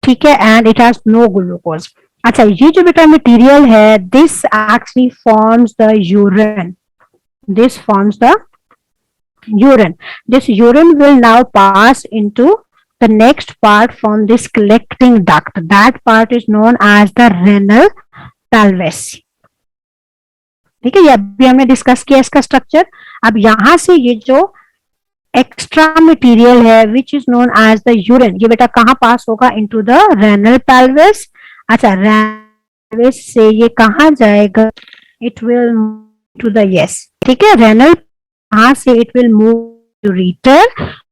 ठीक है, and it has no glucose। अच्छा, ये जो बेटा मटेरियल है, this actually forms the urine, this forms the urine। This urine will now pass into the next part from this collecting duct, that part is known as the renal pelvis, ठीक है। ये अभी हमने discuss किया इसका structure. अब यहां से ये जो एक्स्ट्रा मटेरियल है which is known as the urine, ये बेटा कहाँ पास होगा? Into the renal pelvis. अच्छा, रेनल से ये कहाँ जाएगा? It will to the, yes, ठीक है, रेनल, कहाँ से it will move ureter,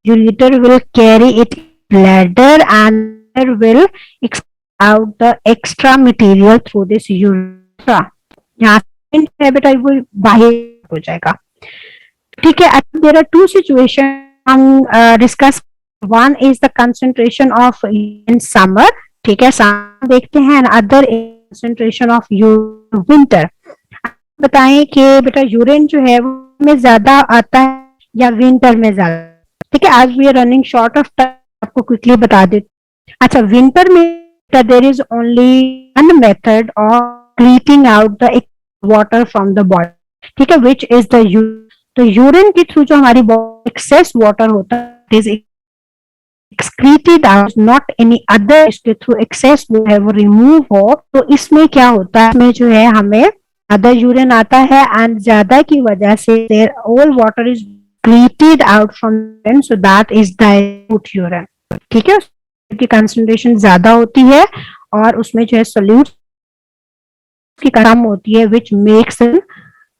ureter will carry it bladder and will expel out the extra material through this urethra। यहाँ से बेटा वो बाहर हो जाएगा, ठीक है। अब there are two situations हम discuss, one is the concentration of in summer, ठीक है, summer देखते हैं, and other concentration of winter। बताएं कि बेटा यूरिन जो है वो में ज्यादा आता है या विंटर में ज्यादा, ठीक है। आज we are running short of time, आपको क्विकली बता देते। अच्छा, विंटर में there is only one method of clearing out the water from the body, ठीक है, व्हिच इज द तो यूरिन के थ्रू जो हमारी बॉडी एक्सेस वाटर होता है is excreted out, not any other, इसके थ्रू एक्सेस वो है वो रिमूव हो। तो इसमें क्या होता है? इसमें जो है हमें अदर यूरिन आता है, एंड ज्यादा की वजह से all water is excreted out from urine, so that is dilute urine, ठीक है। की कंसंट्रेशन ज्यादा होती है और उसमें जो है सोल्यूट की कम होती है, which makes it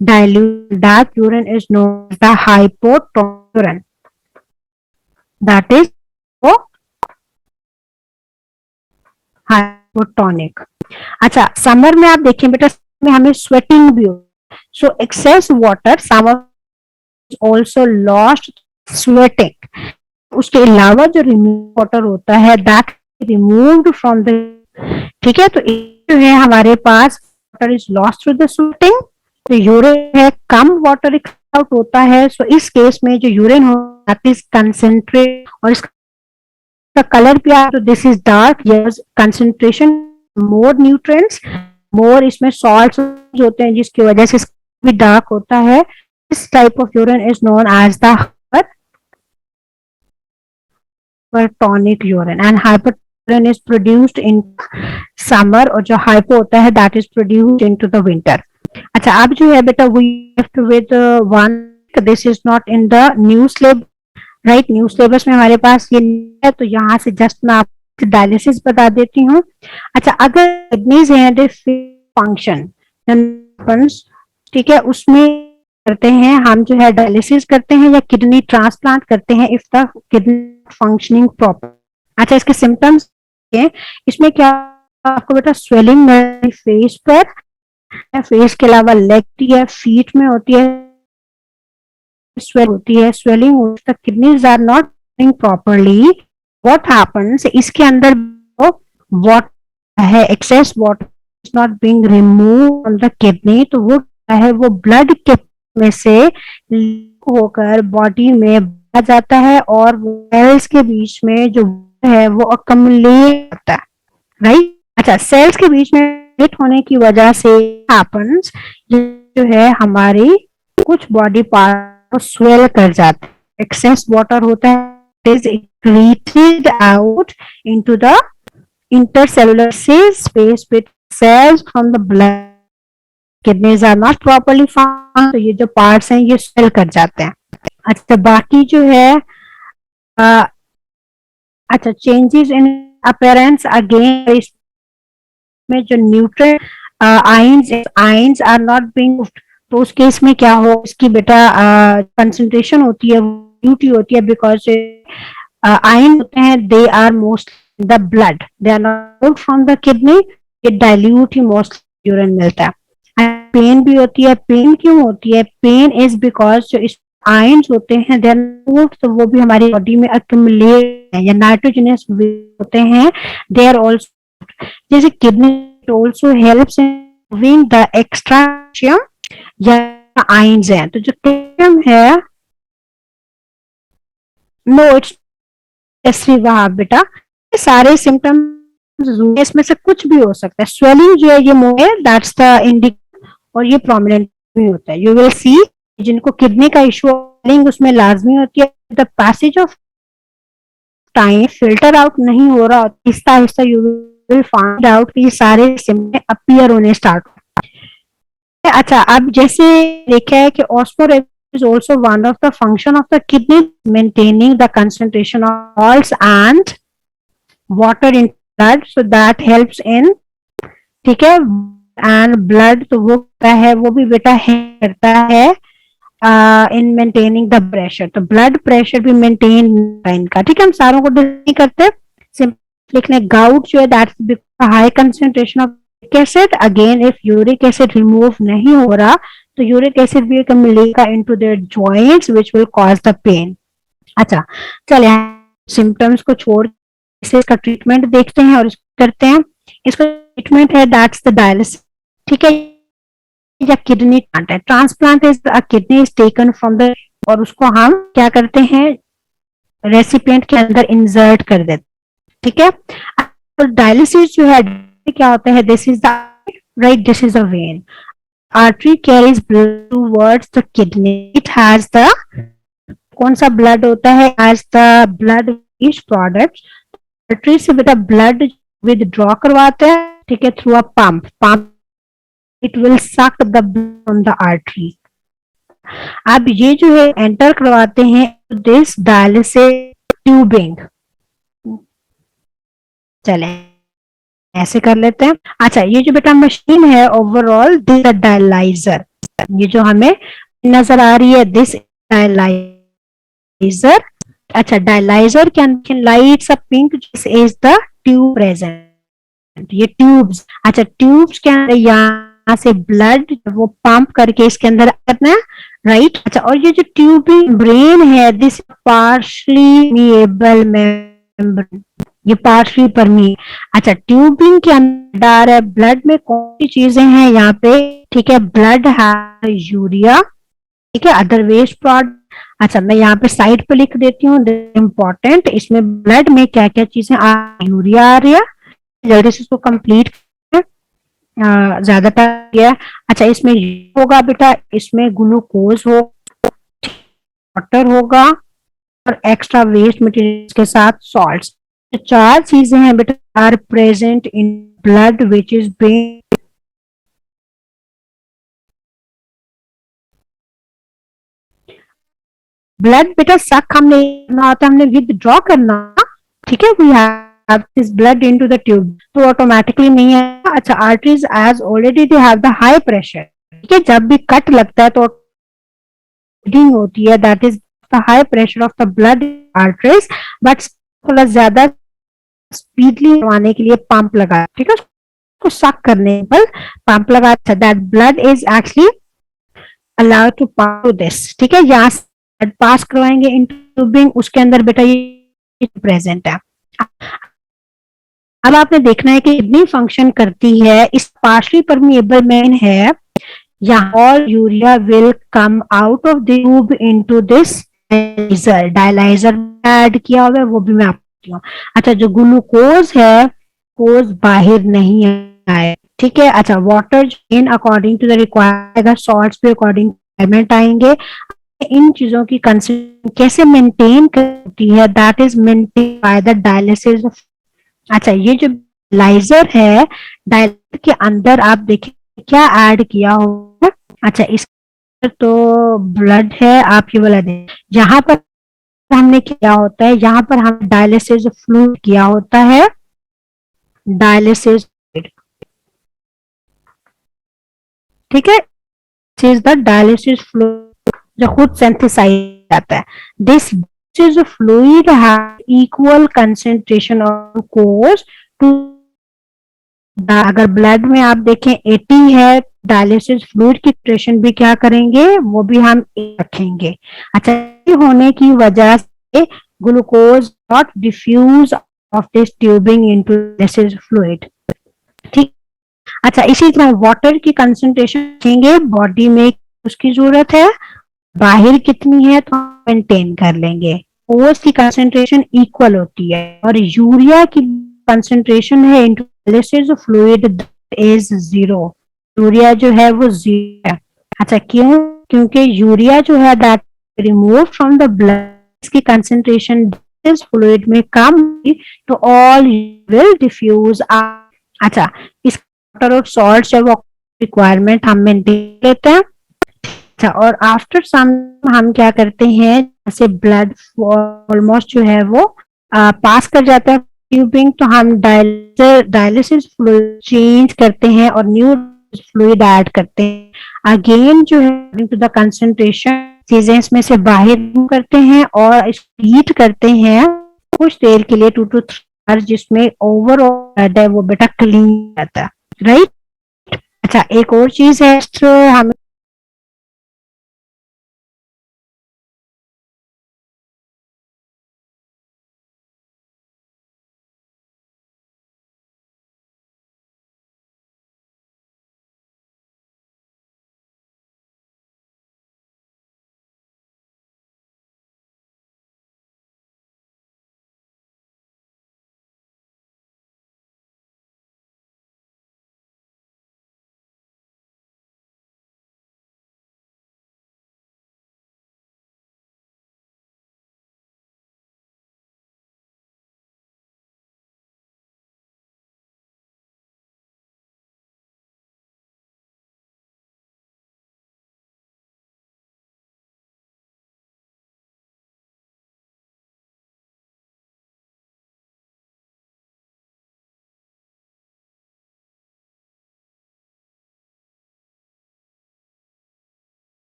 dilute। that urine is known as the hypotonic urine, that is hypotonic. अच्छा, समर में आप देखें बेटा, में हमें स्वेटिंग भी हो, so excess water summer also lost sweating. उसके अलावा जो रिमूव वाटर होता है दैट रिमूव्ड फ्रॉम द, ठीक है, तो जो है हमारे पास water is lost through the sweating, तो यूरिन है कम वाटर आउट होता है। सो इस केस में जो यूरिन होता है कंसेंट्रेट, और इसका कलर भी आप, तो this is dark, yes, concentration more nutrients, more इसमें सॉल्ट्स होते हैं जिसकी वजह से भी डार्क होता है। इस type of urine is known as the hypertonic urine, and hypertonic is produced in summer, और जो हाइपो होता है that is produced into the winter. अच्छा, अब जो है बेटा we left with one, this is not in the new syllabus, right, new syllabus में हमारे पास ये है, तो यहाँ से जस्ट मैं आपको डायलिसिस बता देती हूँ। अच्छा, अगर किडनीज है फंक्शन, ठीक है, उसमें करते हैं हम जो है डायलिसिस करते हैं या किडनी ट्रांसप्लांट करते हैं if the kidney functioning proper. अच्छा, इसके सिम्टम्स है, इसमें क्या आपको बेटा स्वेलिंग फेस पर, फेस के अलावा लेग है, फीट में होती है, स्वेल होती है, swelling, the kidneys are not properly, what happens, इसके अंदर वाटर है, excess water is not being remove from the kidney, तो वो क्या है, वो ब्लड के में से होकर बॉडी में आ जाता है, और सेल्स के बीच में जो है वो अकमुलेट होता है, राइट। अच्छा, सेल्स के बीच में होने की वजह से हैपेंस, जो है हमारी कुछ बॉडी पार्ट को स्वेल कर जाते हैं, एक्सेस वाटर होता है is excreted out into the intercellular space with cells from the blood, kidneys are not properly found, तो ये जो पार्ट्स हैं ये स्वेल कर जाते हैं। अच्छा, बाकी जो है अच्छा, चेंजेस इन अपीयरेंस, अगेन में जो nutrient ions are not being, तो उस केस में क्या हो, इसकी बेटा कंसंट्रेशन होती है, ड्यूटी होती है, बिकॉज आयन होते हैं they are most in the blood, they are not from the kidney, ये डाइल्यूट ही मोस्ट यूरिन मिलता है। पेन भी होती है, पेन क्यों होती है, पेन इज बिकॉज जो इस आयंस होते हैं दे आर मूव्ड, तो वो भी हमारी बॉडी में अक्यूमुलेट या नाइट्रोजनस होते हैं, दे आर आल्सो, जैसे kidney also helps in moving the extra calcium या आयंस है, तो जो कैल्शियम है, नो इट्स वहां बेटा, ये सारे सिम्टम्स इसमें से कुछ भी हो सकता है, स्वेलिंग जो है ये मोर दैट्स द इंडिकेटर, और ये प्रोमिनेंट भी होता है, यू विल सी जिनको किडनी का इशू स्वेलिंग उसमें लाजमी होती है, the passage of time filter out नहीं हो रहा, Aahista Aahista you will find out कि ये सारे सिम्टम अपीयर होने स्टार्ट हो। अच्छा, अब जैसे देखा है कि ऑस्मोरेसिस is also one of the function of the kidney, maintaining the concentration of salts and water in blood, so that helps in, ठीक है, एंड ब्लड, तो वो क्या है, वो भी बेटा करता है इन मेंटेनिंग द प्रेशर, तो ब्लड प्रेशर भी मेंटेन इनका, ठीक है, हम सारों को नहीं करते, लिखने गाउट जो है that's high concentration of uric acid, again if uric acid remove नहीं हो रहा तो यूरिक एसिड भी मिलेगा into their joints which will cause the pain. अच्छा, चलिए सिम्टम्स को छोड़ इसका ट्रीटमेंट देखते हैं और इसको करते हैं। इसका ट्रीटमेंट है दैट्स द डायलिसिस, ठीक है, या kidney transplant. Transplant is a kidney is taken from the, और उसको हम क्या करते हैं, रेसिपिएंट के अंदर इंसर्ट कर देते, ठीक है। तो डायलिसिस जो है क्या होता है, this is the right, this is a vein, artery carries blood towards the kidney, it has the, कौन सा ब्लड होता है, has the blood waste product, artery से बेटा ब्लड विदड्रॉ करवाते हैं, ठीक है, through a pump, it will suck the blood from the artery. अब ये जो है एंटर करवाते हैं दिस डायलिसिस ट्यूबिंग, चले ऐसे कर लेते हैं। अच्छा, ये जो बेटा मशीन है ओवरऑल दिस डायलाइजर, ये जो हमें नजर आ रही है दिस डायलाइजर। अच्छा, डायलाइजर के अंदर lights a pink, this is the tube present, ये ट्यूब्स, अच्छा ट्यूब्स के अंदर यहाँ से ब्लड वो पंप करके इसके अंदर करना है, राइट। अच्छा, और ये जो ट्यूबिंग ब्रेन है, दिस पार्शली मीएबल मेम्ब्रेन, ये पार्शली परमी। अच्छा, ट्यूबिंग के अंदर है ब्लड में कौन सी चीजें हैं यहाँ पे, ठीक है, ब्लड है, यूरिया, ठीक है, अदर वेस्ट प्रोडक्ट। अच्छा, मैं यहाँ पे साइड पे लिख देती हूँ, इम्पोर्टेंट, इसमें ब्लड में क्या क्या चीजें यूरिया आ रही है, जल्दी से इसको कंप्लीट, ज्यादा टाइम गया। अच्छा, इसमें होगा बेटा, इसमें ग्लूकोज हो, वाटर होगा, और एक्स्ट्रा वेस्ट मटेरियल के साथ सॉल्ट्स। तो चार चीजें हैं बेटा are present in blood which is being, blood बेटा सक हमने करना होता है, हमने विदड्रॉ करना, ठीक है, we have this blood into the tube, तो ऑटोमेटिकली नहीं है। अच्छा, arteries as already they have the high pressure, ठीक है, जब भी कट लगता है तो bleeding होती है, that is the high pressure of the blood arteries, but थोड़ा ज्यादा स्पीडली करवाने के लिए पंप लगा, ठीक है, उसको सक करने पर पंप लगा, that blood is actually allowed to pass to this, ठीक है, यहाँ से पास करवाएंगे इन ट्यूबिंग, उसके अंदर बेटा ये प्रेजेंट है। अब आपने देखना है कि किडनी फंक्शन करती है, इस पार्शली परमिएबल मेन है, यहाँ all urea will come out of the tube into this dialyser, dialyser add किया हुआ है वो भी मैं आपको हूँ। अच्छा, जो ग्लूकोज है ग्लूकोज बाहर नहीं आए, ठीक है। अच्छा, water in according to the required, salts भी अकॉर्डिंग रिक्वायरमेंट आएंगे। इन चीजों की कंसिस्टेंसी कैसे मेंटेन करती है, that is maintain by the dialysis. अच्छा, ये जो डायलाइजर है, डायलाइजर के अंदर आप देखिए क्या ऐड किया होगा। अच्छा, इस तो ब्लड है, आप ये वाला दे, जहां पर हमने किया होता है, यहाँ पर हम डायलिसिस फ्लूइड किया होता है, डायलिसिस, ठीक है, इज द डायलिसिस फ्लूइड जो खुद सिंथेसाइज आता है। This is a fluid has equal concentration of glucose to, अगर ब्लड में आप देखें 80 है, डायलिसिस फ्लूइड की प्रेशन भी क्या करेंगे, वो भी हम रखेंगे। अच्छा, होने की वजह से glucose not diffuse of this tubing into dialysis fluid, ठीक। अच्छा, इसी तरह वाटर की कंसंट्रेशन रखेंगे, बॉडी में उसकी जरूरत है, बाहर कितनी है तो मेंटेन कर लेंगे। ओस की कंसंट्रेशन इक्वल होती है, और यूरिया की कंसंट्रेशन है into dialysis fluid is zero, urea जो है वो जीरो है। अच्छा, क्यों, क्योंकि यूरिया जो है that remove from the blood की कंसंट्रेशन दिस फ्लूइड में कम हुई, तो ऑल विल डिफ्यूज। अच्छा, इस वाटर और सॉल्ट है वो रिक्वायरमेंट हम मेंटेन लेते हैं। अच्छा, और आफ्टर सम हम क्या करते हैं, जैसे ब्लड ऑलमोस्ट जो है वो पास कर जाता है ट्यूबिंग, तो हम डायलिसिस फ्लूइड चेंज करते हैं और न्यू फ्लूइड ऐड करते हैं। अगेन जो है टू द कंसंट्रेशन चीजें इसमें से बाहर करते हैं और हीट करते हैं कुछ देर के लिए, 2 to 3 आवर्स, जिसमें ओवरऑल है वो बेटा क्लीन रहता है, राइट। अच्छा, एक और चीज है, हम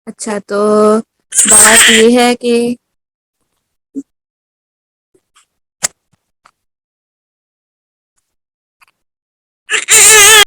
अच्छा, तो बात ये है कि